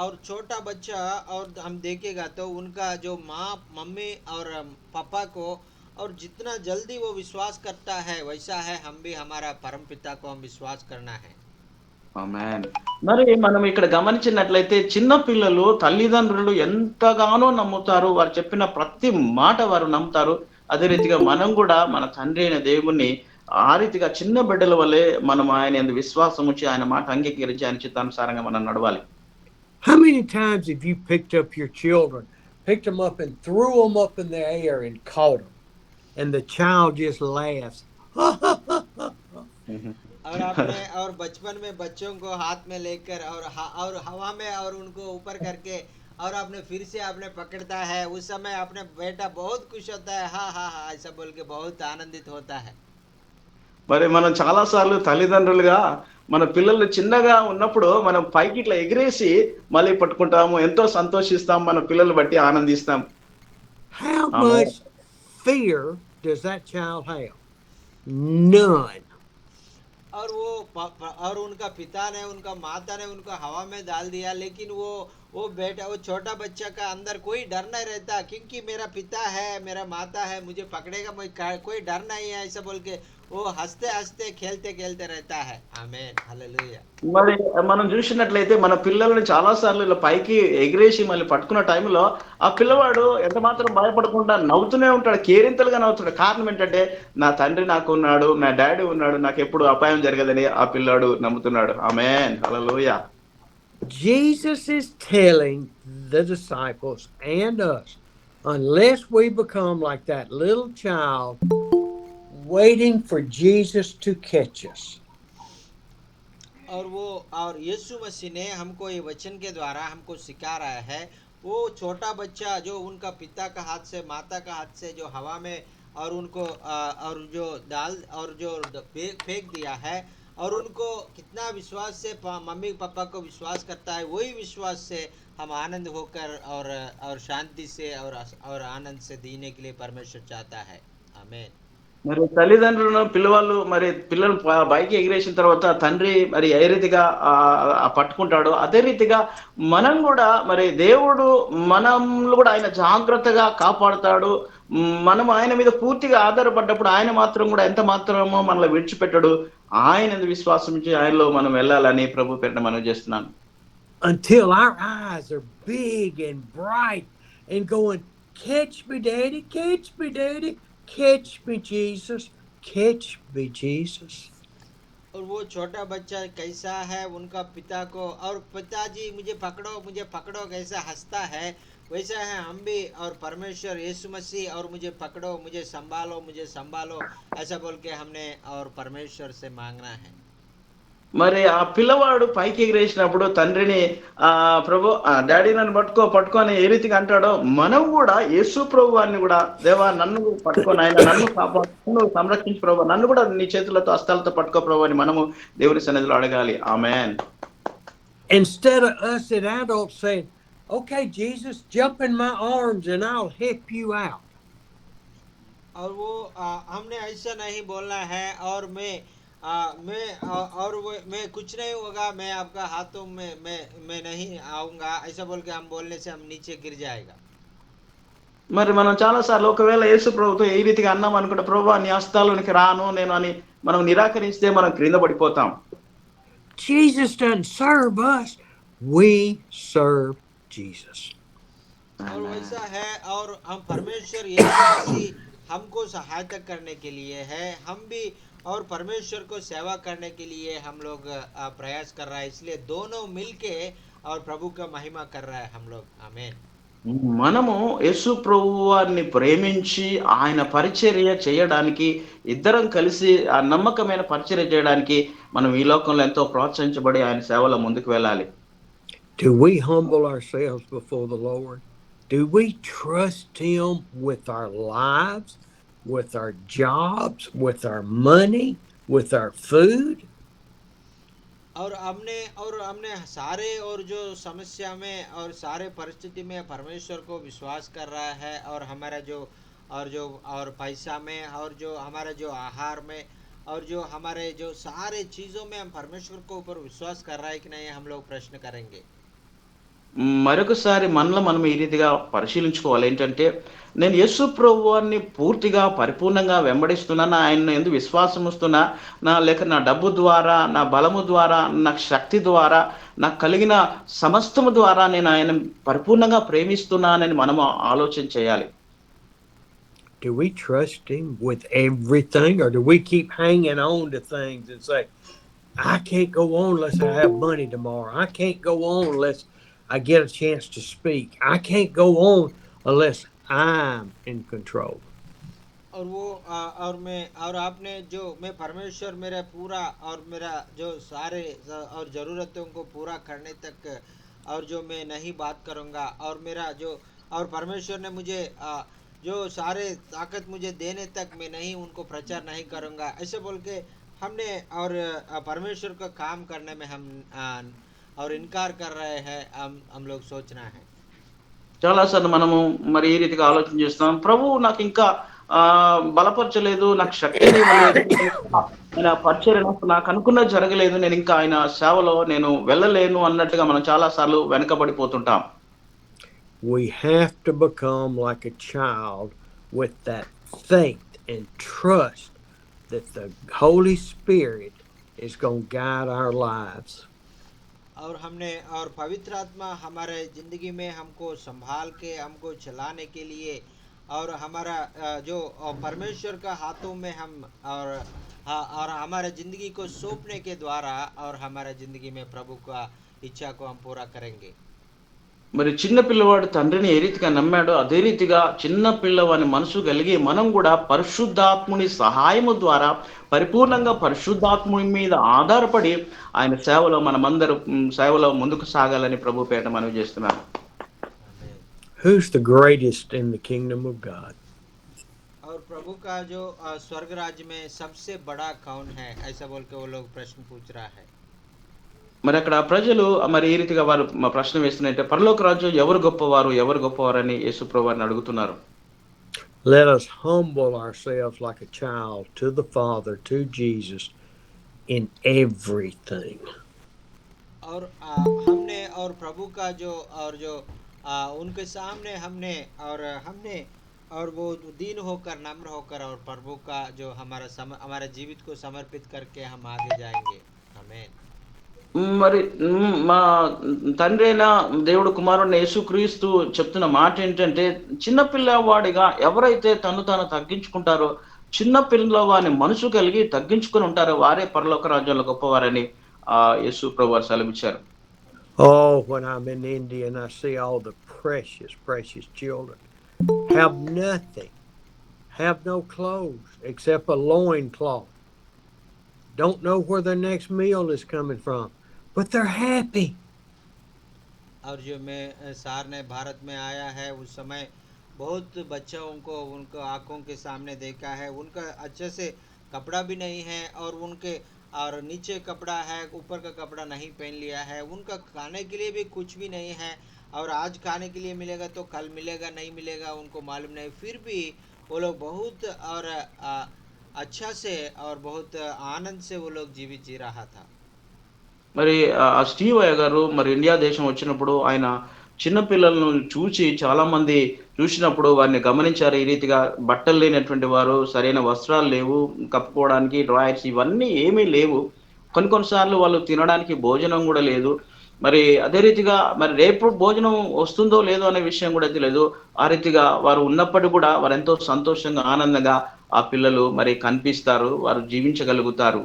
और छोटा बच्चा और हम देखेगा तो उनका जो माँ, मम्मी और पापा को और जितना जल्दी वो विश्वास करता है, वैसा है हम भी हमारा परम पिता को हम विश्वास करना है। ఆమేన్. మరి మనం ఇక్కడ గమనించినట్లయితే చిన్న పిల్లలు తల్లిదండ్రులు ఎంతగానో నమ్ముతారు. వారు చెప్పిన ప్రతి మాట వారు నమ్ముతారు. అదే రీతిగా మనం కూడా మన తండ్రి అయిన దేవుణ్ణి ఆ రీతిగా చిన్న బిడ్డల వలె మనం ఆయన యందు విశ్వాసం ఉంచి ఆయన మాట అంగీకరించి ఆయన చిత్తానుసారంగా మనం నడవాలి. How many times have you picked up your children, picked them up and threw them up in the air and caught them, and the child just laughs? और आपने और बचपन में बच्चों को हाथ में लेकर और हवा में और उनको ऊपर करके और आपने फिर से आपने पकड़ता है, उस समय आपने बेटा बहुत खुश होता है, हाँ हाँ हाँ ऐसा बोल के बहुत आनंदित होता है। మరి మనం చాలా సార్లు తల్లిదండ్రులుగా మన పిల్లలు చిన్నగా ఉన్నప్పుడు మనం పైకి ఇట్లా ఎగిరేసి మళ్ళీ పట్టుకుంటాము. ఎంతో సంతోషిస్తాం. మన పిల్లలు బట్టి ఆనందిస్తాం. How ఆమె much fear does that child have? None. और वो और उनका पिता ने उनका माता ने उनको हवा में डाल दिया, लेकिन वो बेटा वो छोटा बच्चा का अंदर कोई डर नहीं रहता, क्योंकि मेरा पिता है मेरा माता है मुझे पकड़ेगा, कोई डर नहीं है ऐसा बोल के वो हंसते हंसते खेलते खेलते रहता है। आमीन हालेलुया। మరి మనం చూసినట్లయితే మన పిల్లల్ని చాలా సార్లు ఇలా పైకి ఎగిరేసి మళ్ళీ పట్టుకున్న టైంలో ఆ పిల్లవాడు ఎంత మాత్రం భయపడకుండా నవ్వుతూనే ఉంటాడు. కేరింతలుగా నవ్వుతాడు. కారణం ఏంటంటే నా తండ్రి నాకు ఉన్నాడు, నా డాడీ ఉన్నాడు, నాకు ఎప్పుడు అపాయం జరగదని ఆ పిల్లాడు నమ్ముతున్నాడు. ఆమేన్ హల్లెలూయా. Jesus is telling the disciples and us, unless we become like that little child waiting for Jesus to catch us. और यीशु मसीह ने हमको ये वचन के द्वारा हमको सिखा रहा है, वो छोटा बच्चा जो उनका पिता का हाथ से माता का हाथ से जो हवा में और उनको और जो डाल और जो फेंक दिया है, और उनको कितना विश्वास से मम्मी पापा को विश्वास करता है, वही विश्वास से हम आनंद होकर और शांति से और आनंद से जीने के लिए परमेश्वर चाहता है। आमीन। మరి తల్లిదండ్రులను పిల్లవాళ్ళు మరి పిల్లలు పైకి ఎగిరేసిన తర్వాత తండ్రి మరి ఏ రీతిగా పట్టుకుంటాడో అదే రీతిగా మనం కూడా మరి దేవుడు మనల్ని కూడా ఆయన జాగ్రత్తగా కాపాడుతాడు. మనం ఆయన మీద పూర్తిగా ఆధారపడ్డప్పుడు ఆయన మాత్రం కూడా ఎంత మాత్రమో మనల్ని విడిచిపెట్టడు. ఆయన విశ్వాసం ఉంచి ఆయనలో మనం వెళ్ళాలని ప్రభు పేరిట మనవి చేస్తున్నాను. Until our eyes are big and bright and going, catch me daddy, catch me daddy, catch me Jesus, catch me Jesus. और वो छोटा बच्चा कैसा है, उनका पिता को और पिताजी मुझे पकड़ो कैसा हंसता है, वैसा है हम भी और परमेश्वर यीशु मसीह और मुझे पकड़ो मुझे संभालो ऐसा बोल के हमने और परमेश्वर से मांगना है। మరి ఆ పిల్లవాడు పైకి ఎగిరేసినప్పుడు తండ్రిని ప్రభు డాడీ నన్ను పట్టుకో అని ఏ రీతిగా అంటాడో మనం కూడా యేసు ప్రభు వారిని కూడా దేవా నన్ను పట్టుకొని ఆయన నన్ను కాపాడు, నన్ను సంరక్షించు ప్రభు, నన్ను కూడా నీ చేతులతో హస్తాలతో పట్టుకో ప్రభు అని మనము దేవుని సన్నిధిలో అడగాలి. ఆమేన్. Instead of us as adults saying, okay Jesus, jump in my arms and I'll help you out. और वो हमने ऐसा नहीं बोलना है और मैं कुछ नहीं होगा, मैं आपका हाथों में मैं नहीं आऊंगा ऐसा बोल के हम बोलने से हम नीचे गिर जाएगा। మరి మనం చాలా సార్లు ఒకవేళ యేసు ప్రభుతో ఏ రీతిగా అన్నాం అనుకుంటే ప్రభు నీ హస్తాలోనికి రాను నేను అని మనం నిరాకరిస్తే మనం క్రింద పడిపోతాం. Jesus doesn't serve us, we serve Jesus. और वैसा है और हम परमेश्वर यीशु मसीह हमको सहायता करने के लिए है, हम भी और परमेश्वर को सेवा करने के लिए हम लोग प्रयास कर रहा है, इसलिए दोनों मिलके और प्रभु का महिमा कर रहा है हम लोग। आमीन। మనము యేసు ప్రభువారిని ప్రేమించి ఆయన పరిచర్య చేయడానికి ఇద్దరం కలిసి ఆ నమ్మకమైన పరిచర్య చేయడానికి మనం ఈ లోకంలో ఎంతో ప్రోత్సహించబడి ఆయన సేవలో ముందుకు వెళ్ళాలి. Do we humble ourselves before the Lord? Do we trust him with our lives, with our jobs, with our money, with our food? और हमने सारे और जो समस्या में और सारे परिस्थिति में परमेश्वर को विश्वास कर रहा है, और हमारा और पैसा में और जो हमारे जो आहार में और जो हमारे जो सारे चीज़ों में हम परमेश्वर को ऊपर विश्वास कर रहा है कि नहीं, हम लोग प्रश्न करेंगे। మరొకసారి మనలో మనం ఈ రీతిగా పరిశీలించుకోవాలి. ఏంటంటే నేను యేసు ప్రభువారిని పూర్తిగా పరిపూర్ణంగా వెంబడిస్తున్నానా, ఆయన యందు విశ్వాసం ఉంచుతున్నా, లేక నా డబ్బు ద్వారా, నా బలము ద్వారా, నా శక్తి ద్వారా, నాకు కలిగిన సమస్తము ద్వారా నేను ఆయన పరిపూర్ణంగా ప్రేమిస్తున్నానని మనము ఆలోచన చేయాలి. do we trust him with everything, or do we keep hanging on to things and say, I can't go on unless I have money tomorrow. I can't go on unless I get a chance to speak. I can't go on unless I'm in control. और वो और मैं और आपने जो मैं परमेश्वर मेरा पूरा और मेरा जो सारे और ज़रूरतों को पूरा करने तक और जो मैं नहीं बात करूँगा और मेरा जो और परमेश्वर ने मुझे जो सारे ताकत मुझे देने तक मैं नहीं उनको प्रचार नहीं करूँगा ऐसे बोल के हमने और परमेश्वर का काम करने में हम और इनकार कर रहे हैं हम लोग सोचना है చాలా సార్లు మనము మరి ఈ రీతిగా ఆలోచన చేస్తున్నాం. ప్రభువు నాకింకా బలపరచలేదు, నాకు శక్తిని ఇవ్వలేదు. ఆయన పరిచర్య నాకు అనుకున్నది జరగలేదు. నేనింకా ఆయన సేవలో నేను వెళ్ళలేను అన్నట్టుగా మనం చాలా సార్లు వెనకబడిపోతుంటాం. We have to become like a child with that faith and trust that the Holy Spirit is going to guide our lives. और हमने और पवित्र आत्मा हमारे ज़िंदगी में हमको संभाल के हमको चलाने के लिए और हमारा जो परमेश्वर का हाथों में हम और हमारे ज़िंदगी को सौंपने के द्वारा और हमारे ज़िंदगी में प्रभु का इच्छा को हम पूरा करेंगे మరి చిన్న పిల్లవాడు తండ్రిని ఏ రీతిగా నమ్మాడో అదే రీతిగా చిన్న పిల్లవాని మనసు కలిగి మనం కూడా పరిశుద్ధాత్ముని సహాయము ద్వారా పరిపూర్ణంగా పరిశుద్ధాత్ముని మీద ఆధారపడి ఆయన సేవలో మనమందరం సేవలో ముందుకు సాగాలని ప్రభు పేట మనవి చేస్తున్నాను. आमीन। Who's the greatest in the kingdom of God? और प्रभु का जो स्वर्ग राज्य में सबसे बड़ा कौन है ऐसा बोल के वो लोग प्रश्न पूछ रहा है మరి అక్కడ ప్రజలు మరి ఈ రీతిగా వారు ప్రశ్న వేస్తున్నారంటే పరలోక రాజ్యం ఎవరు గొప్పవారు అని యేసు ప్రభువారిని అడుగుతున్నారు. Let us humble ourselves like a child to the Father, to Jesus, in everything. और हमने और प्रभु का जो और जो उनके सामने हमने और वो दीन होकर नम्र होकर और प्रभु का जो हमारा जीवित को समर्पित करके हम आगे जाएंगे आमीन మరి మా తండ్రి అయిన దేవుడు కుమారుడిని యేసుక్రీస్తు చెప్తున్న మాట ఏంటంటే చిన్న పిల్లవాడిగా ఎవరైతే తను తాను తగ్గించుకుంటారో చిన్న పిల్లవాని మనసు కలిగి తగ్గించుకుని ఉంటారో వారే పరలోక రాజ్యంలో గొప్పవారని యేసు ప్రభువారు సెలవిచ్చారు. Oh, when I'm in India and I see all the precious children have nothing, have no clothes except a loincloth, don't know where their next meal is coming from, but they're happy. और जो मैं सारने भारत में आया है उस समय बहुत बच्चों को उनको आंखों के सामने देखा है उनका अच्छे से कपड़ा भी नहीं है और उनके और नीचे कपड़ा है ऊपर का कपड़ा नहीं पहन लिया है उनका खाने के लिए भी कुछ भी नहीं है और आज खाने के लिए मिलेगा तो कल मिलेगा नहीं मिलेगा उनको मालूम नहीं फिर भी वो लोग बहुत और अच्छा से और बहुत आनंद से वो लोग जीवित जी रहा था మరి స్టీవ్ అయ్య గారు మరి ఇండియా దేశం వచ్చినప్పుడు ఆయన చిన్న పిల్లలను చాలా మంది చూసినప్పుడు వారిని గమనించారు. ఈ రీతిగా బట్టలు లేనటువంటి వారు, సరైన వస్త్రాలు లేవు, కప్పుకోవడానికి డ్రాయర్స్ ఇవన్నీ ఏమీ లేవు. కొన్ని సార్లు వాళ్ళు తినడానికి భోజనం కూడా లేదు. మరి అదే రీతిగా మరి రేపు భోజనం వస్తుందో లేదో అనే విషయం కూడా తెలియదు. ఆ రీతిగా వారు ఉన్నప్పటికీ కూడా వారెంతో సంతోషంగా ఆనందంగా ఆ పిల్లలు మరి కనిపిస్తారు. వారు జీవించగలుగుతారు.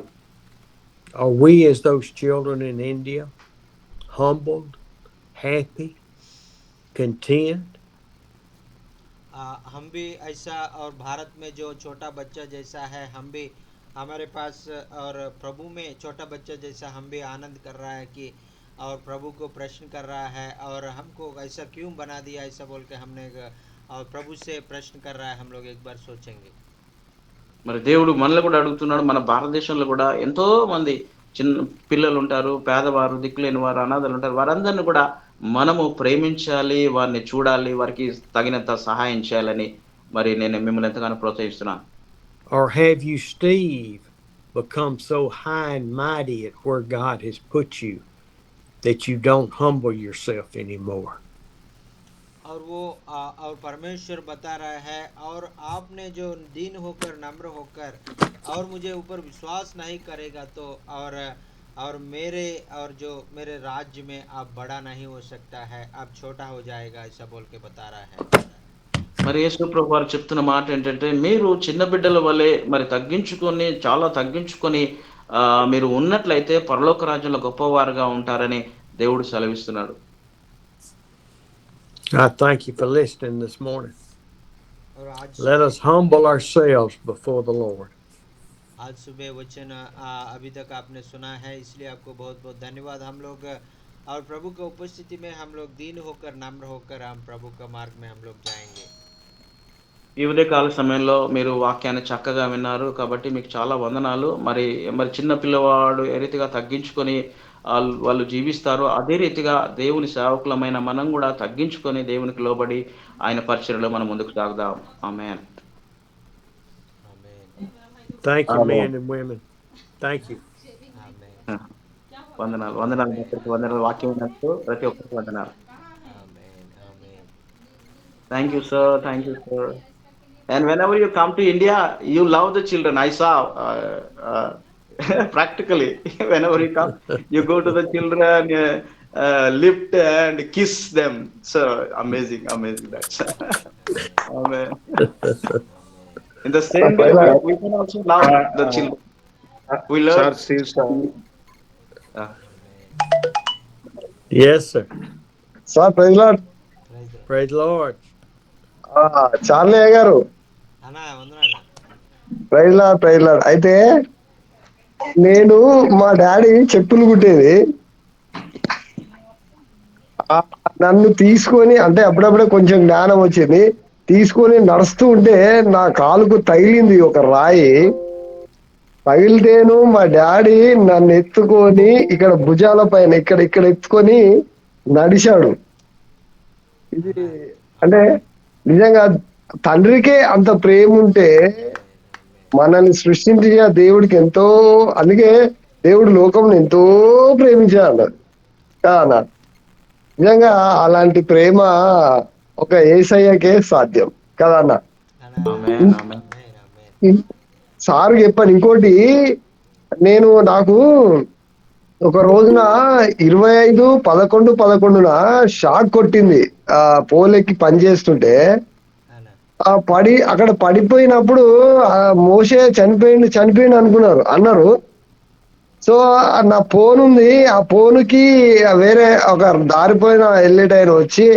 Are we as those children in India, humbled, happy, content? हम भी ऐसा और भारत में जो छोटा बच्चा जैसा है हम भी हमारे पास और प्रभु में छोटा बच्चा जैसा हम भी आनंद कर रहा है कि और प्रभु को प्रश्न कर रहा है और हमको ऐसा क्यों बना दिया ऐसा बोल के हमने और प्रभु से प्रश्न कर रहा है हम लोग एक बार सोचेंगे మరి దేవుడు మనల్ని కూడా అడుగుతున్నాడు. మన భారతదేశంలో కూడా ఎంతో మంది చిన్న పిల్లలు ఉంటారు, పేదవారు, దిక్కులేని వారు, అనాథలు ఉంటారు. వారందరిని కూడా మనము ప్రేమించాలి, వారిని చూడాలి, వారికి తగినంత సహాయం చేయాలని మరి నేను మిమ్మల్ని ఎంతగానో ప్రోత్సహిస్తున్నాను. Or have you, Steve, become so high and mighty at where God has put you that you don't humble yourself anymore? और वो और परमेश्वर बता रहा है और आपने जो दीन होकर नम्र होकर और मुझे ऊपर विश्वास नहीं करेगा तो और मेरे और जो मेरे राज्य में आप बड़ा नहीं हो सकता है आप छोटा हो जाएगा ऐसा बोल के बता रहा है మరి యేసు ప్రభు వారు చెప్తున్న మాట ఏంటంటే, మీరు చిన్న బిడ్డల వలె మరి తగ్గించుకొని, చాలా తగ్గించుకొని మీరు ఉన్నట్లయితే పరలోక రాజ్యంలో గొప్పవారుగా ఉంటారని దేవుడు సెలవిస్తున్నాడు. I thank you for listening this morning. और Let us humble ourselves before the Lord. आज सुबह वचन अभी तक आपने सुना है, इसलिए आपको बहुत बहुत धन्यवाद। हम लोग और प्रभु की उपस्थिति में हम लोग दीन होकर, नम्र होकर हम प्रभु का मार्ग में हम लोग जाएंगे। ఈ ఉదయకాల సమయంలో మీరు వాక్యాన్ని చక్కగా విన్నారు. కాబట్టి మీకు చాలా వందనాలు. మరి మరి చిన్న పిల్లవాడు ఏ రీతిగా తగ్గించుకొని వాళ్ళు జీవిస్తారో, అదే రీతిగా దేవుని సేవకులమైన మనం గూడా తగ్గించుకొని దేవునికి లోబడి ఆయన పరిచర్యలో మనం ముందుకు సాగుదాం. ఆమేన్. आमेन। Thank you, amen. men and women. Thank you. आमेन। ఆ! వందనాలు. వందనాలు. అందరికి వందనాలు. వాక్యం విన్నట్టు ప్రతి ఒక్కరికి వందనాలు. आमेन। आमेन। Thank you, sir. Thank you, sir. And whenever you come to India, you love the children. I saw practically whenever you come, you go to the children, lift and kiss them. So amazing, amazing. That's amen. In the same way, Praise we can also love the children. We learn. Sir Steve sir Uh, Yes, sir. Sir praise lord. Praise the Lord. Charlie గారు అన్నా వందనాలు। Praise lord, praise lord. అయితే నేను మా daddy చెప్పులు కుట్టేది. ఆ, నన్ను తీసుకొని అంటే అప్పుడప్పుడే కొంచెం జ్ఞానం వచ్చింది. తీసుకొని నడుస్తూ ఉంటే నా కాలుకు తగిలింది ఒక రాయి. తగిలితేను మా డాడీ నన్ను ఎత్తుకొని ఇక్కడ భుజాల పైన ఇక్కడ ఇక్కడ ఎత్తుకొని నడిచాడు. ఇది అంటే నిజంగా తండ్రికే అంత ప్రేమ ఉంటే మనల్ని సృష్టించిన దేవుడికి ఎంతో, అందుకే దేవుడు లోకంలో ఎంతో ప్రేమించాడు కదా. నిజంగా అలాంటి ప్రేమ ఒక యేసయ్యకే సాధ్యం కదా అన్న. amen, amen. సార్ చెప్పాను ఇంకోటి, నాకు ఒక రోజున 25/11/11 షాక్ కొట్టింది. పోలెక్కి పని చేస్తుంటే అక్కడ పడిపోయినప్పుడు మోషే చనిపోయిండు అన్నారు. సో నా ఫోన్ ఉంది, ఆ ఫోన్కి వేరే ఒక దారిపోయిన వెళ్ళేటాయన వచ్చి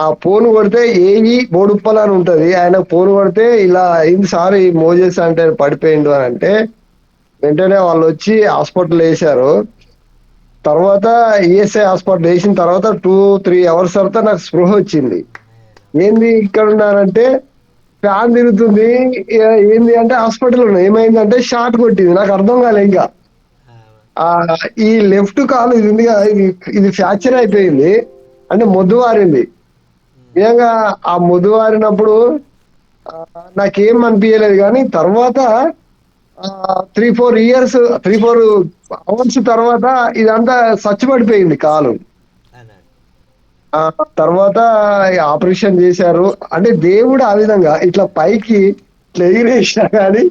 ఆ ఫోన్ కొడితే ఏవి బోడుప్పల అని ఉంటది, ఆయన ఫోన్ కొడితే ఇలా అయింది సార్, ఈ మోజెస్ అంటే పడిపోయిండు అని అంటే వెంటనే వాళ్ళు వచ్చి హాస్పిటల్ వేశారు. తర్వాత ఈఎస్ఐ హాస్పిటల్ వేసిన తర్వాత 2-3 అవర్స్ తర్వాత నాకు స్పృహ వచ్చింది. ఏంది ఇక్కడ ఉన్నానంటే ఫ్యాన్ తిరుగుతుంది, ఏంది అంటే హాస్పిటల్ ఉన్నా. ఏమైందంటే షార్ట్ కొట్టింది, నాకు అర్థం కాలే. ఇంకా ఈ లెఫ్ట్ కాలు ఇది ఉంది కదా, ఇది ఫ్రాక్చర్ అయిపోయింది, అంటే మొద్దువారింది. నిజంగా ఆ మొద్దువారినప్పుడు నాకేం అనిపించలేదు. కానీ తర్వాత 3-4 అవర్స్ తర్వాత ఇదంతా పడిపోయింది కాలు. తర్వాత ఆపరేషన్ చేశారు. అంటే దేవుడు ఆ విధంగా ఇట్లా పైకి ఇట్లా ఎగిరేసినా కానీ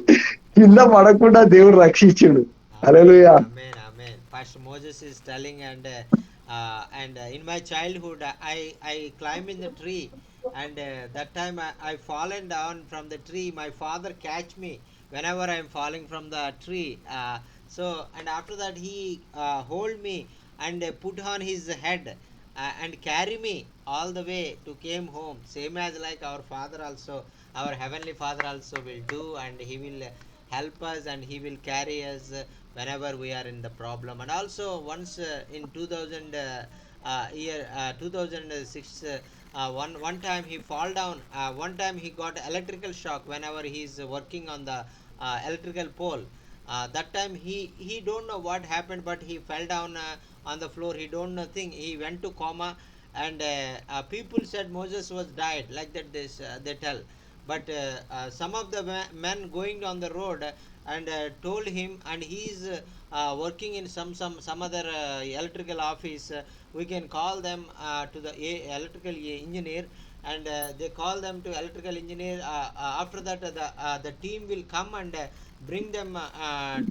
కింద పడకుండా దేవుడు రక్షించుడు. హల్లెలూయా. Amen, amen. Pastor Moses is telling, and in my childhood, I climb in the tree, and that time I fallen down from the tree. My father catch me whenever I am falling from the tree. So and after that he hold me and put on his head and carry me all the way to came home. Same as like our father also, our heavenly father also will do, and he will help us and he will carry us whenever we are in the problem. And also once in 2006 one time he fall down. One time he got electrical shock whenever he is working on the electrical pole. That time he don't know what happened, but he fell down on the floor. He don't know thing, he went to coma. And people said Moses was died, like that they tell. But some of the men going on the road and told him, and he is working in some other electrical office. We can call them to the electrical engineer, and they call them to electrical engineer. After that the team will come and bring them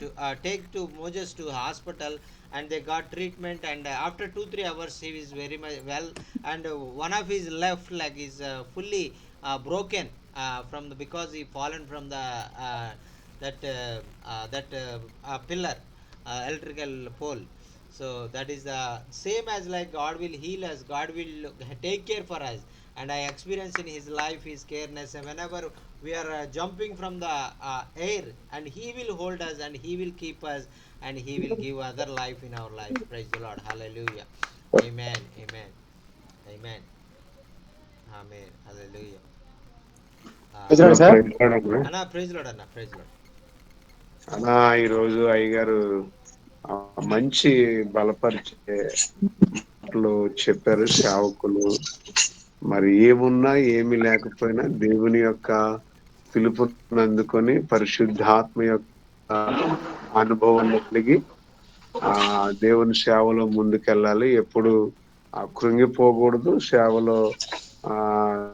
to take to Moses to hospital, and they got treatment. And after 2-3 hours he is very much well, and one of his left leg is fully broken from the because he fallen from the pillar, electrical pole. So that is the same as like God will heal us, God will take care for us. And I experience in his life his careness, and whenever we are jumping from the air, and he will hold us and he will keep us, and he will give other life in our life. Praise the Lord. Hallelujah. Amen. Amen. Amen. Amen. Hallelujah. నిజమే sir. అన్నా praise lord, అన్న praise lord. అలా ఈరోజు అయ్యగారు ఆ, మంచి బలపరిచే మాటలు చెప్పారు సేవకులు. మరి ఏమున్నా ఏమి లేకపోయినా దేవుని యొక్క పిలుపుని అందుకొని పరిశుద్ధాత్మ యొక్క అనుభవం కలిగి ఆ దేవుని సేవలో ముందుకెళ్ళాలి. ఎప్పుడు కృంగిపోకూడదు, సేవలో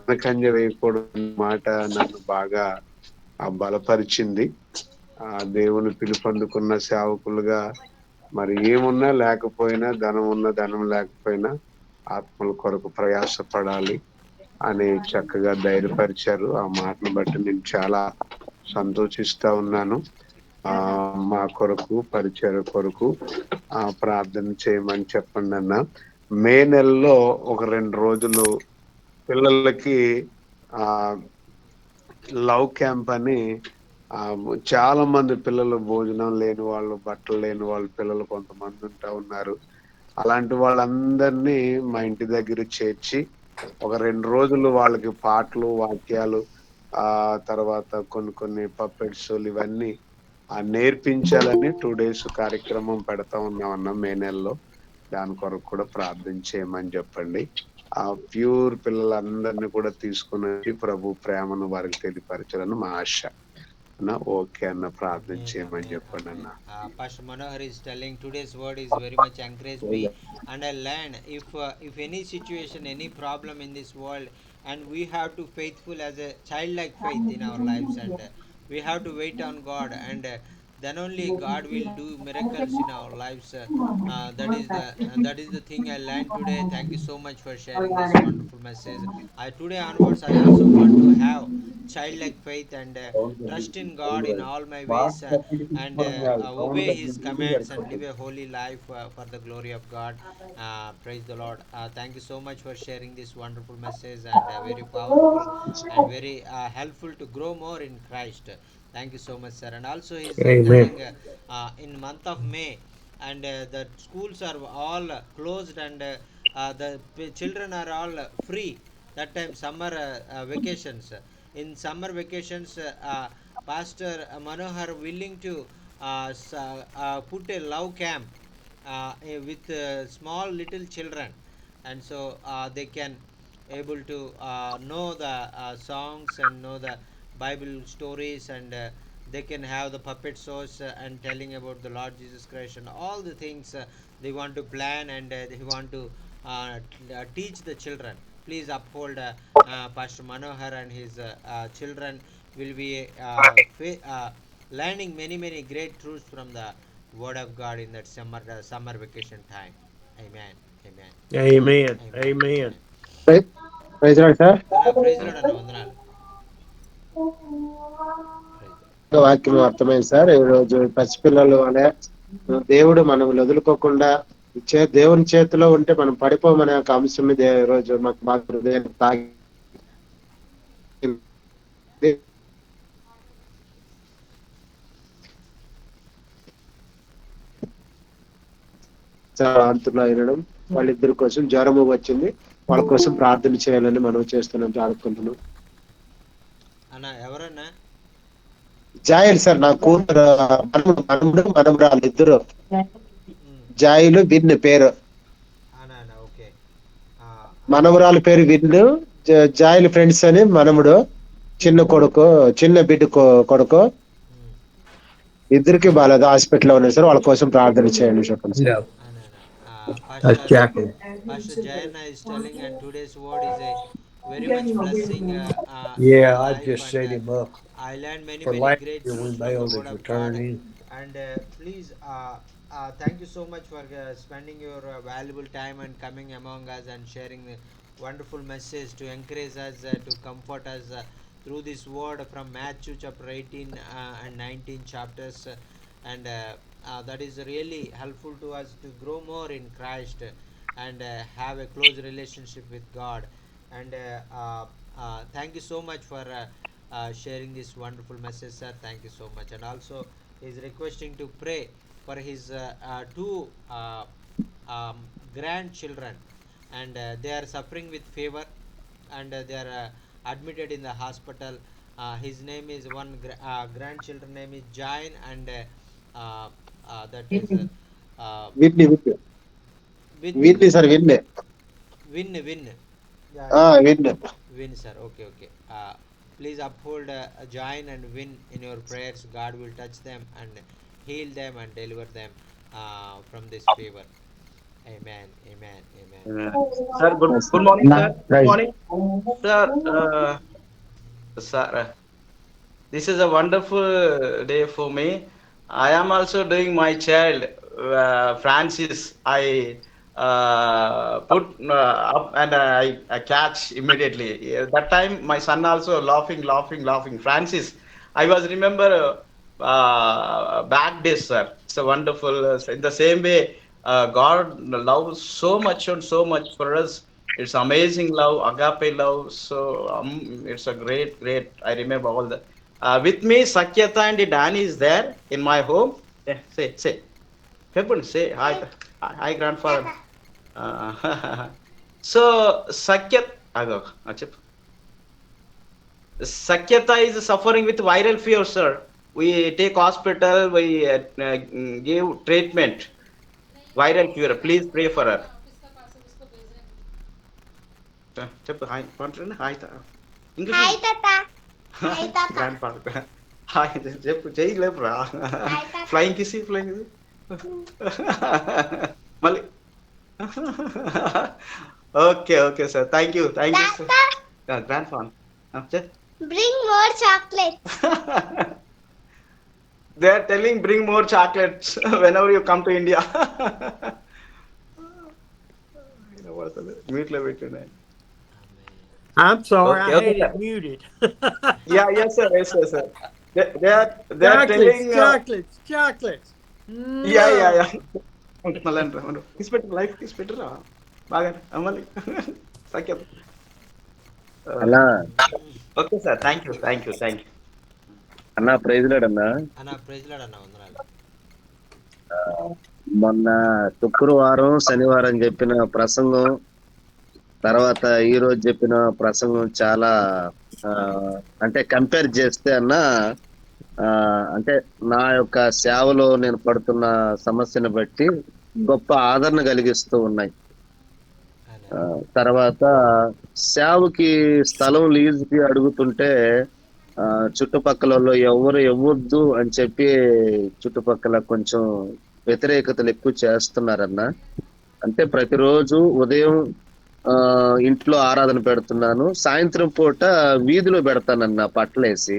వెనకంజ వేయకూడదు అన్న మాట నన్ను బాగా బలపరిచింది. దేవుని పిలుపొందుకున్న సేవకులుగా మరి ఏమున్నా లేకపోయినా, ధనం ఉన్న ధనం లేకపోయినా ఆత్మల కొరకు ప్రయాసపడాలి అని చక్కగా ధైర్యపరిచారు. ఆ మాటను బట్టి నేను చాలా సంతోషిస్తా ఉన్నాను. మా కొరకు పరిచయ కొరకు ప్రార్థన చేయమని చెప్పండి అన్న. మే నెలలో ఒక 2 రోజులు పిల్లలకి ఆ లవ్ క్యాంప్ అని చాలా మంది పిల్లలు, భోజనం లేని వాళ్ళు, బట్టలు లేని వాళ్ళు పిల్లలు కొంతమంది ఉంటా ఉన్నారు. అలాంటి వాళ్ళందరినీ మా ఇంటి దగ్గర చేర్చి ఒక 2 రోజులు వాళ్ళకి పాటలు, వాక్యాలు, తర్వాత కొన్ని పప్పెట్స్ ఇవన్నీ నేర్పించాలని 2 days కార్యక్రమం పెడతా ఉన్నామన్న మే నెలలో. దాని కొరకు కూడా ప్రార్థన చేయమని చెప్పండి. ప్యూర్ పిల్లలందరినీ కూడా తీసుకుని వచ్చి ప్రభు ప్రేమను వారికి తెలియపరచాలని మా ఆశ అన్న. ఓకే అన్న, ప్రార్థన Amen, చేయమని amen, చెప్పండి amen. అన్న. Pastor Manohar is telling today's word is very much encouraged me, and I learn if any situation, any problem in this world, and we have to faithful as a childlike faith in our lives, and we have to wait on God, and then only God will do miracles in our lives. That is the thing I learned today. Thank you so much for sharing this wonderful message. Today onwards, I also want to have childlike faith and trust in God in all my ways, and obey His commands and live a holy life for the glory of God. Praise the Lord. Thank you so much for sharing this wonderful message, and very powerful and very helpful to grow more in Christ. Thank you so much, sir. And also, he's Amen. telling in month of May, and the schools are all closed, and the children are all free. That time summer vacations. In summer vacations, Pastor Manohar willing to put a love camp with small little children, and so they can able to know the songs and know the Bible stories, and they can have the puppet shows and telling about the Lord Jesus Christ and all the things they want to plan, and they want to teach the children. Please uphold Pastor Manohar and his children will be learning many great truths from the Word of God in that summer vacation time. Amen. Amen. Amen. Amen. Amen. Amen. Praise lord sir. Praise lord అన్న, వందనాలు. Praise lord. వాక్యం అర్థమైంది sir. ఈ రోజు పసిపిల్లలు అనే దేవుడు మనం వదులుకోకుండా దేవుని చేతిలో ఉంటే మనం పడిపోమనే ఒక అంశం మీద ఈ రోజు మాకు బాగా హృదయాన్ని తాకి వినడం. వాళ్ళిద్దరి కోసం జ్వరము వచ్చింది, వాళ్ళ కోసం ప్రార్థన చేయాలని మనం చేస్తున్నాం, జాడుకుంటున్నాం. అన్న ఎవరన్నా? జాయిల్ సార్, నా కూతురు మనముడు మనమురాలు ఇద్దరు. జాయిలు విన్ పేరు, ఓకే. మనమురాలు పేరు విన్. జాయిల్ ఫ్రెండ్స్ అని మనముడు చిన్న కొడుకు, చిన్న బిడ్డ కొడుకు. ఇద్దరికి బాగాలేదు, హాస్పిటల్లో ఉన్నారు సార్. వాళ్ళ కోసం ప్రార్థన చేయండి చెప్పండి sir. No, that's Pastor Jacqueline. Pastor Jayana is telling, and today's word is a very much blessing in my Yeah, I life, just and set him up I learned for many last great year. We truths from the mailed Word his of return God. in. And please, thank you so much for spending your valuable time and coming among us and sharing wonderful message to encourage us, to comfort us through this word from Matthew chapter 18 and 19 chapters. And that is really helpful to us to grow more in Christ and have a close relationship with God. And thank you so much for sharing this wonderful message, sir. Thank you so much. And also, he's requesting to pray for his two um, grandchildren, and they are suffering with fever, and they are admitted in the hospital. His name is grandchildren name is Jain, and that is వీటిని వీటిని Win. వీటిని sir వీటిని Win. Yeah, yeah. వీటిని Win, sir. Okay. Please uphold Jain and Win in your prayers. God will touch them and heal them and deliver them from this fever. Amen. Sir, good morning, sir. Good right morning, sir. Sir, this is a wonderful day for me. I am also doing my child, Francis. I put up and I catch immediately. Yeah, that time my son also laughing. Francis, I was remember back days, sir. It's a wonderful. In the same way, God loves so much and so much for us. It's amazing love, agape love. So it's a great. I remember all the. With me, Sakyata and Danny is there in my home. Yeah, say. Pepper, say hi, grandfather. So Sakyat, ago, Sakyata is suffering with viral fever, sir. We take hospital, we give treatment. Viral fever. Please pray for her. Hi, hi, English. Hi తాత hi తాత grandfather. Hi, Jay Lebra. Flying kissy. Mali. Okay, sir. Thank you, sir. తాత Grandfather. Bring more chocolate They are telling bring more chocolates whenever you come to India. Mute level tonight. I'm sorry, Okay, I okay, had sir. it muted. Yeah, yes, sir. They are telling. Chocolates. Yeah. మళ్ళీ kiss పెట్టు life kiss పెట్టురా బాగా మళ్ళీ సఖ్యత. అలా okay sir, thank you. అన్న praise lord అన్న. అన్న praise lord అన్న, వందనాలు. మొన్న శుక్రవారం శనివారం చెప్పిన ప్రసంగం తర్వాత ఈ రోజు చెప్పిన ప్రసంగం చాలా ఆ, అంటే కంపేర్ చేస్తే అన్న అంటే నా యొక్క సేవలో నేను పడుతున్న సమస్యను బట్టి గొప్ప ఆదరణ కలిగిస్తూ ఉన్నాయి. అన్న తర్వాత సేవకి స్థలం లీజుకి అడుగుతుంటే చుట్టుపక్కల ఎవరు ఇవ్వద్దు అని చెప్పి చుట్టుపక్కల కొంచెం వ్యతిరేకతలు ఎక్కువ చేస్తున్నారన్న. అంటే ప్రతిరోజు ఉదయం ఇంట్లో ఆరాధన పెడుతున్నాను, సాయంత్రం పూట వీధిలో పెడతానన్న పట్టలేసి.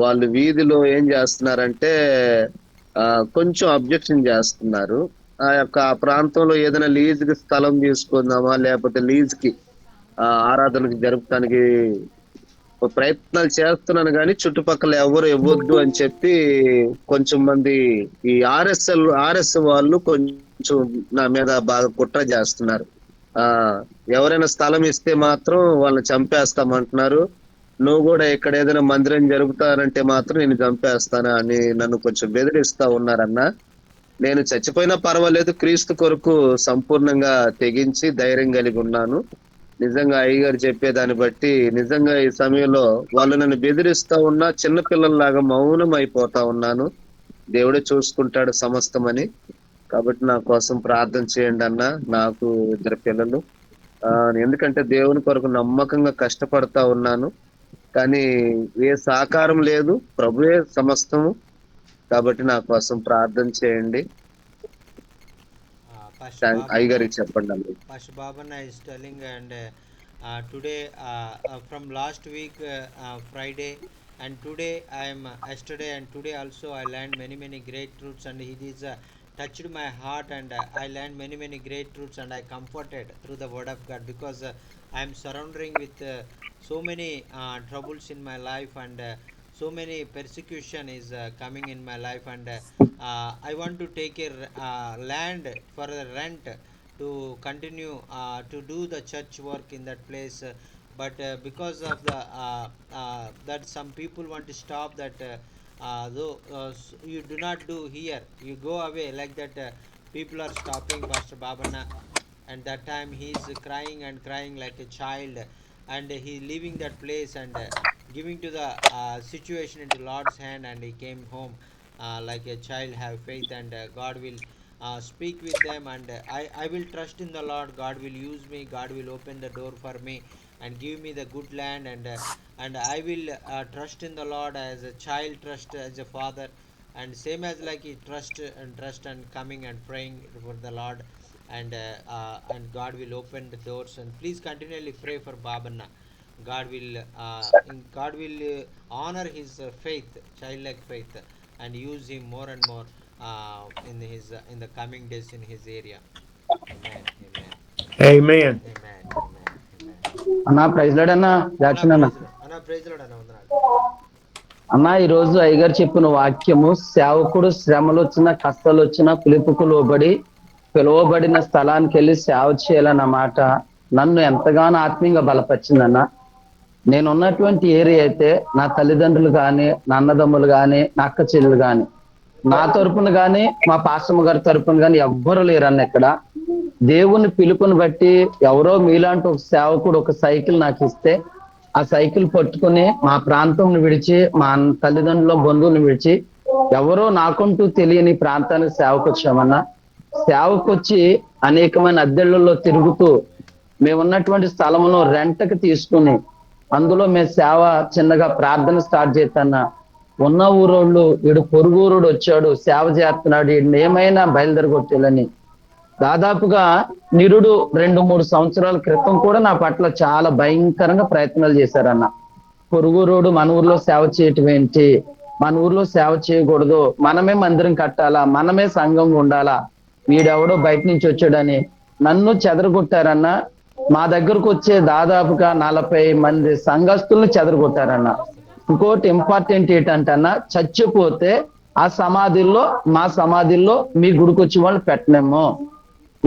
వాళ్ళు వీధిలో ఏం చేస్తున్నారంటే కొంచెం అబ్జెక్షన్ చేస్తున్నారు. ఆ యొక్క ఆ ప్రాంతంలో ఏదైనా లీజుకి స్థలం తీసుకుందామా లేకపోతే లీజుకి ఆరాధనకి జరపడానికి ప్రయత్నాలు చేస్తున్నాను, కానీ చుట్టుపక్కల ఎవరు ఇవ్వద్దు అని చెప్పి కొంచెం మంది ఈ ఆర్ఎస్ వాళ్ళు కొంచెం నా మీద బాగా కుట్ర చేస్తున్నారు. ఎవరైనా స్థలం ఇస్తే మాత్రం వాళ్ళని చంపేస్తామంటున్నారు. నువ్వు కూడా ఇక్కడ ఏదైనా మందిరం జరుపుతానంటే మాత్రం నేను చంపేస్తాను అని నన్ను కొంచెం బెదిరిస్తా ఉన్నారన్న. నేను చచ్చిపోయినా పర్వాలేదు, క్రీస్తు కొరకు సంపూర్ణంగా తెగించి ధైర్యం కలిగి ఉన్నాను. నిజంగా అయ్యగారు చెప్పేదాన్ని బట్టి నిజంగా ఈ సమయంలో వాళ్ళు నన్ను బెదిరిస్తా ఉన్నా చిన్నపిల్లల్లాగా మౌనం అయిపోతా ఉన్నాను. దేవుడే చూసుకుంటాడు సమస్తమని. కాబట్టి నా కోసం ప్రార్థన చేయండి అన్న. నాకు 2 పిల్లలు. ఎందుకంటే దేవుని కొరకు నమ్మకంగా కష్టపడతా ఉన్నాను, కానీ ఏ సహకారం లేదు, ప్రభువే సమస్తము. కాబట్టి నా కోసం ప్రార్థన చేయండి. అయ్యగారికి చెప్పండి అన్న. Pastor Babanna is telling, and today from last week Friday and today I am yesterday and today also I learned many great truths, and it is touched my heart, and I learned many great truths, and I comforted through the word of God, because I am surrounding with so many troubles in my life, and so many persecution is coming in my life, and I want to take a land for the rent to continue to do the church work in that place, but because of the that some people want to stop that, though you do not do here, you go away like that, people are stopping Pastor Babana, and that time he is crying and crying like a child, and he leaving that place, and giving to the situation into Lord's hand, and he came home like a child. Have faith, and God will speak with them, and I will trust in the Lord. God will use me, God will open the door for me and give me the good land, and I will trust in the Lord as a child trust as a father, and same as like he trust and coming and praying for the Lord, and God will open the doors. And please continually pray for Babanna. God will honor his faith, childlike faith, and use him more and more in the coming days in his area. Amen. Amen. Amen. Amen. Amen. Amen. అన్నా praise lord అన్నా Jackson అన్న. Praise lord అన్న, వందనాలు. అన్నా ఈ రోజు అయ్యగారు చెప్పిన వాక్యము, సేవకుడు శ్రమలు వచ్చినా కష్టాలు వచ్చినా పిలుపుకు లోబడి పిలువబడిన స్థలానికి వెళ్ళి సేవ చేయాలన్న మాట నన్ను ఎంతగానో ఆత్మీయంగా బలపరిచిందన్న. నేను ఉన్నటువంటి ఏరియా అయితే నా తల్లిదండ్రులు కానీ, నా అన్నదమ్ములు కానీ, నా అక్క చెల్లెలు కానీ, నా తరపున కానీ, మా పాస్టమ్మ గారి తరపున కానీ ఎవ్వరు లేరన్న ఇక్కడ. దేవుని పిలుపుని బట్టి ఎవరో మీలాంటి ఒక సేవకుడు ఒక సైకిల్ నాకు ఇస్తే, ఆ సైకిల్ పట్టుకుని మా ప్రాంతం విడిచి, మా తల్లిదండ్రుల బంధువులను విడిచి ఎవరో నాకంటూ తెలియని ప్రాంతానికి సేవకు వచ్చామన్నా. సేవకు వచ్చి అనేకమైన అద్దెళ్లలో తిరుగుతూ మేమున్నటువంటి స్థలమును రెంట్కి తీసుకుని అందులో మేము సేవ చిన్నగా ప్రార్థన స్టార్ట్ చేస్తున్నా. ఉన్న ఊరోళ్ళు వీడు పొరుగురుడు వచ్చాడు సేవ చేస్తున్నాడు, వీడిని ఏమైనా బయలుదేరగొట్టాలని దాదాపుగా నిరుడు 2-3 సంవత్సరాల క్రితం కూడా నా పట్ల చాలా భయంకరంగా ప్రయత్నాలు చేశారన్న. పొరుగురోడు మన ఊర్లో సేవ చేయటం ఏంటి, మన ఊర్లో సేవ చేయకూడదు, మనమే మందిరం కట్టాలా, మనమే సంఘం ఉండాలా, వీడెవడో బయట నుంచి వచ్చాడని నన్ను చెదరగొట్టారన్న. మా దగ్గరకు వచ్చే దాదాపుగా 40 మంది సంఘస్థులను చెదరగొట్టారన్న. ఇంకోటి ఇంపార్టెంట్ ఏంటంటన్నా, చచ్చిపోతే ఆ సమాధిల్లో మా సమాధిల్లో మీ గుడికి వచ్చే వాళ్ళు పెట్టలేము,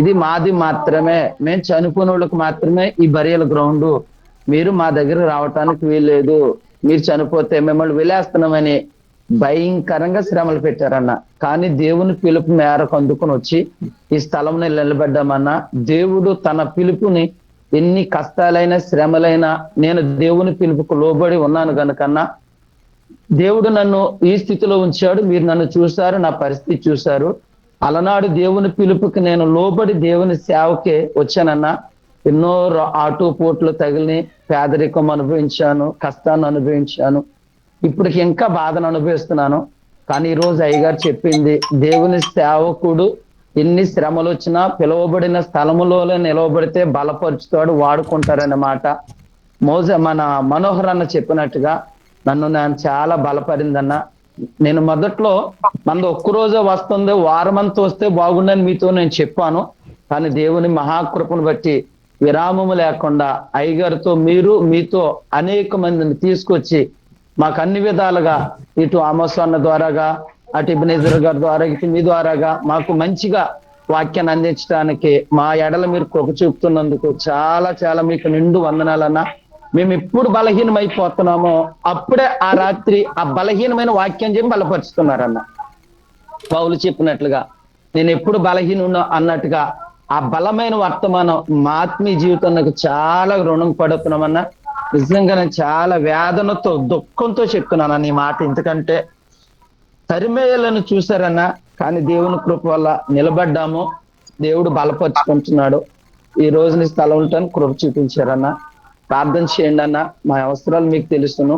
ఇది మాది మాత్రమే, మేము చనిపోయిన వాళ్ళకి మాత్రమే ఈ బరియల్ గ్రౌండ్, మీరు మా దగ్గర రావటానికి వీల్లేదు, మీరు చనిపోతే మిమ్మల్ని విలేస్తున్నామని భయంకరంగా శ్రమలు పెట్టారన్న. కానీ దేవుని పిలుపు మేరకు అందుకుని వచ్చి ఈ స్థలంలో నిలబడ్డామన్నా. దేవుడు తన పిలుపుని ఎన్ని కష్టాలైనా శ్రమలైనా నేను దేవుని పిలుపుకు లోబడి ఉన్నాను కనుకన్నా దేవుడు నన్ను ఈ స్థితిలో ఉంచాడు. మీరు నన్ను చూశారు, నా పరిస్థితి చూశారు. అలనాడు దేవుని పిలుపుకి నేను లోబడి దేవుని సేవకే వచ్చానన్నా. ఎన్నో ఆటో పోట్లు తగిలి పేదరికం అనుభవించాను, కష్టాన్ని అనుభవించాను, ఇప్పటికి ఇంకా బాధను అనుభవిస్తున్నాను. కానీ ఈ రోజు అయ్యగారు చెప్పింది, దేవుని సేవకుడు ఎన్ని శ్రమలు వచ్చినా పిలువబడిన స్థలములో నిలవబడితే బలపరుచుతాడు, వాడుకుంటారన్నమాట. మన మనోహర్ అన్న చెప్పినట్టుగా నన్ను నేను చాలా బలపరిందన్న. నేను మొదట్లో మనది ఒక్కరోజే వస్తుంది, వారమంతా వస్తే బాగుండని మీతో నేను చెప్పాను. కానీ దేవుని మహాకృపను బట్టి విరామము లేకుండా అయ్యగారితో మీతో అనేక మందిని తీసుకొచ్చి మాకు అన్ని విధాలుగా ఇటు ఆమోస్ అన్న ద్వారాగా, అటు ఇబ్నేజర్ గారి ద్వారా, ఇటు మీ ద్వారాగా మాకు మంచిగా వాక్యాన్ని అందించడానికి మా ఎడల మీరు కృప చూపుతున్నందుకు చాలా చాలా మీకు నిండు వందనాలన్నా. మేము ఎప్పుడు బలహీనమైపోతున్నామో అప్పుడే ఆ రాత్రి ఆ బలహీనమైన వాక్యం చెప్పి బలపరుచుతున్నారన్న. పౌలు చెప్పినట్లుగా నేను ఎప్పుడు బలహీన అన్నట్టుగా ఆ బలమైన వర్తమానం మా ఆత్మీయ జీవితం నాకు చాలా రుణం పడుతున్నామన్నా. నిజంగా నేను చాలా వేదనతో దుఃఖంతో చెప్తున్నాను నీ మాట. ఎందుకంటే తరిమేయాలను చూసారన్నా, కానీ దేవుని కృప వల్ల నిలబడ్డాము, దేవుడు బలపరుచుకుంటున్నాడు. ఈ రోజు నీ స్థలం ఉంటాను కృప చూపించారన్నా. ప్రార్థన చేయండి అన్న, మా అవసరాలు మీకు తెలుసును,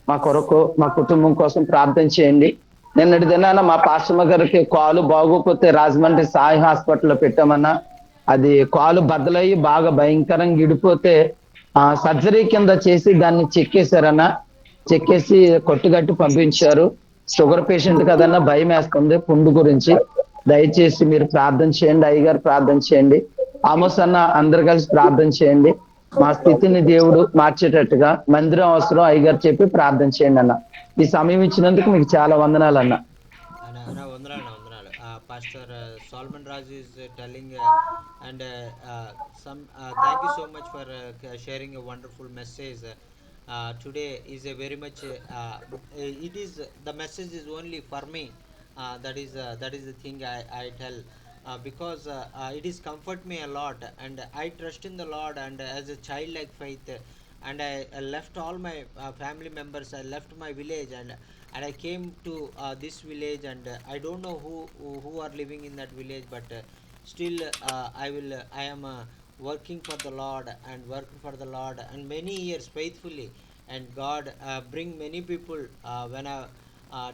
మా కొరకు మా కుటుంబం కోసం ప్రార్థన చేయండి. నిన్నటి దినాన మా పాస్టమ్మ గారికి కాలు బాగోకపోతే రాజమండ్రి సాయి హాస్పిటల్లో పెట్టామన్నా. అది కాలు బద్దలయ్యి బాగా భయంకరంగా ఇడిపోతే సర్జరీ కింద చేసి దాన్ని చెక్కేశారన్న. చెక్కేసి కొట్టుగట్టి పంపించారు. షుగర్ పేషెంట్ కదన్నా, భయం వేస్తుంది పుండు గురించి. దయచేసి మీరు ప్రార్థన చేయండి, అయ్యగారు ప్రార్థన చేయండి, ఆమోస్ అన్న అందరు కలిసి ప్రార్థన చేయండి. మా స్థితిని దేవుడు మార్చేటట్టుగా మందిరం అవసరం అయ్యగారు చెప్పి ప్రార్థన చేయండి అన్న. ఈ సమయం ఇచ్చినందుకు మీకు చాలా వందనాలు అన్న. వందనాలు. Pastor Solomon Raj is telling and some thank you so much for sharing a wonderful message. Today is a very much it is the message is only for me. That is the thing I tell because it is comfort me a lot, and I trust in the Lord, and as a childlike faith, and I left all my family members. I left my village, and I came to this village, and I don't know who are living in that village, but still I am working for the Lord, and working for the Lord and many years faithfully, and God bring many people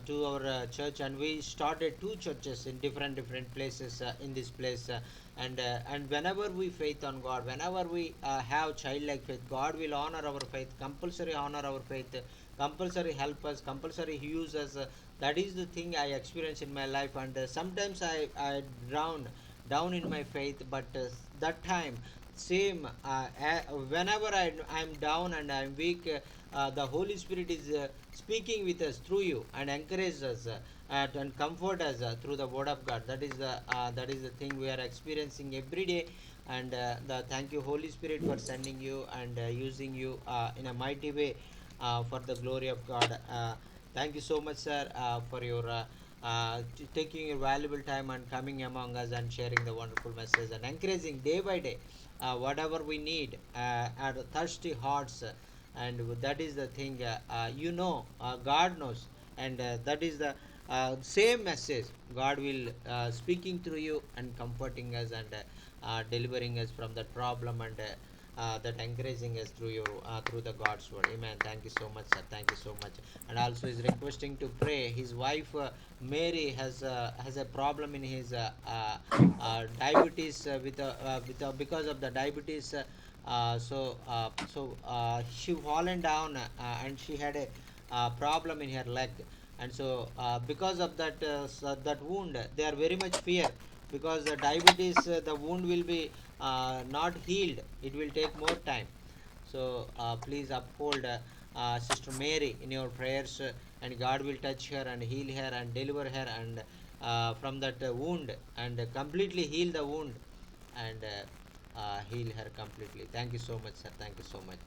to our church, and we started two churches in different places in this place, and whenever we faith on God, whenever we have childlike faith, God will honor our faith, compulsory honor our faith, compulsory help us, compulsory use us. That is the thing I experience in my life, and sometimes I down in my faith, but that time same whenever I'm down and I'm weak, the Holy Spirit is speaking with us through you, and encourage us and comfort us through the word of God. That is the thing we are experiencing every day, and thank you Holy Spirit for sending you and using you in a mighty way for the glory of God. Thank you so much, sir, for your taking your valuable time and coming among us and sharing the wonderful message and encouraging day by day whatever we need at thirsty hearts. And that is the thing, God knows, and that is the same message God will speaking through you and comforting us, and delivering us from that problem, and that encouraging us through the God's word. Amen. Thank you so much, sir. Thank you so much. And also is requesting to pray. His wife Mary has a problem in his diabetes because of the diabetes. She fallen down and she had a problem in her leg, and so because of that wound, they are very much fear, because the diabetes, the wound will be not healed, it will take more time. So please uphold Sister Mary in your prayers, and God will touch her and heal her and deliver her, and from that wound, and completely heal the wound, and heal her completely. Thank you so much, sir. Thank you so much.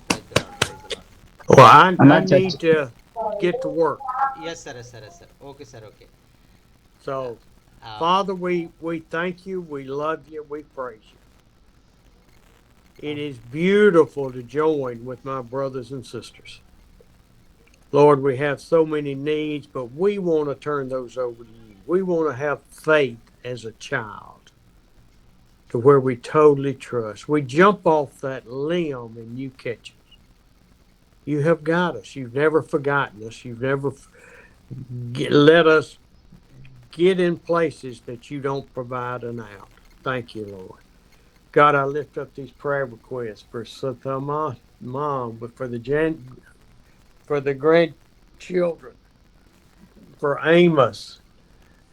Praise the Lord. Praise the Lord. Well, అన్న I church need to get to work. Yes, sir. Yes, sir. Yes, sir. Okay, sir. Okay. So, Uh, Father, we thank you, we love you, we praise you. It is beautiful to join with my brothers and sisters. Lord, we have so many needs, but we want to turn those over to you. We want to have faith as a child to where we totally trust. We jump off that limb and you catch us. You have got us. You've never forgotten us. You've never let us get in places that you don't provide an out. Thank you, Lord. God, I lift up these prayer requests for Satama mom, but for the grandchildren, for Amos,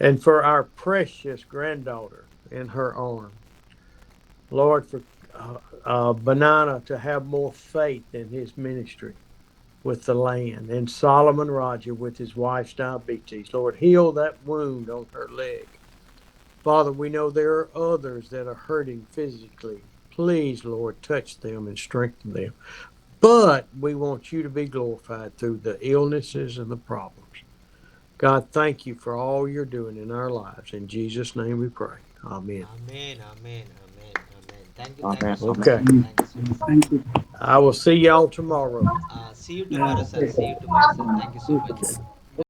and for our precious granddaughter in her arm. Lord, for Banana to have more faith in his ministry with the land, and Solomon Roger with his wife's diabetes. Lord, heal that wound on her leg. Father, we know there are others that are hurting physically. Please, Lord, touch them and strengthen them. But we want you to be glorified through the illnesses and the problems. God, thank you for all you're doing in our lives. In Jesus' name we pray. Amen. Amen. Amen. Amen. Amen. Thank you. Amen. Thank you so much, Okay. sir. Thank you so much. Thank you. I will see y'all tomorrow. See you tomorrow, sir. See you tomorrow, sir. Thank you so much, Okay. sir.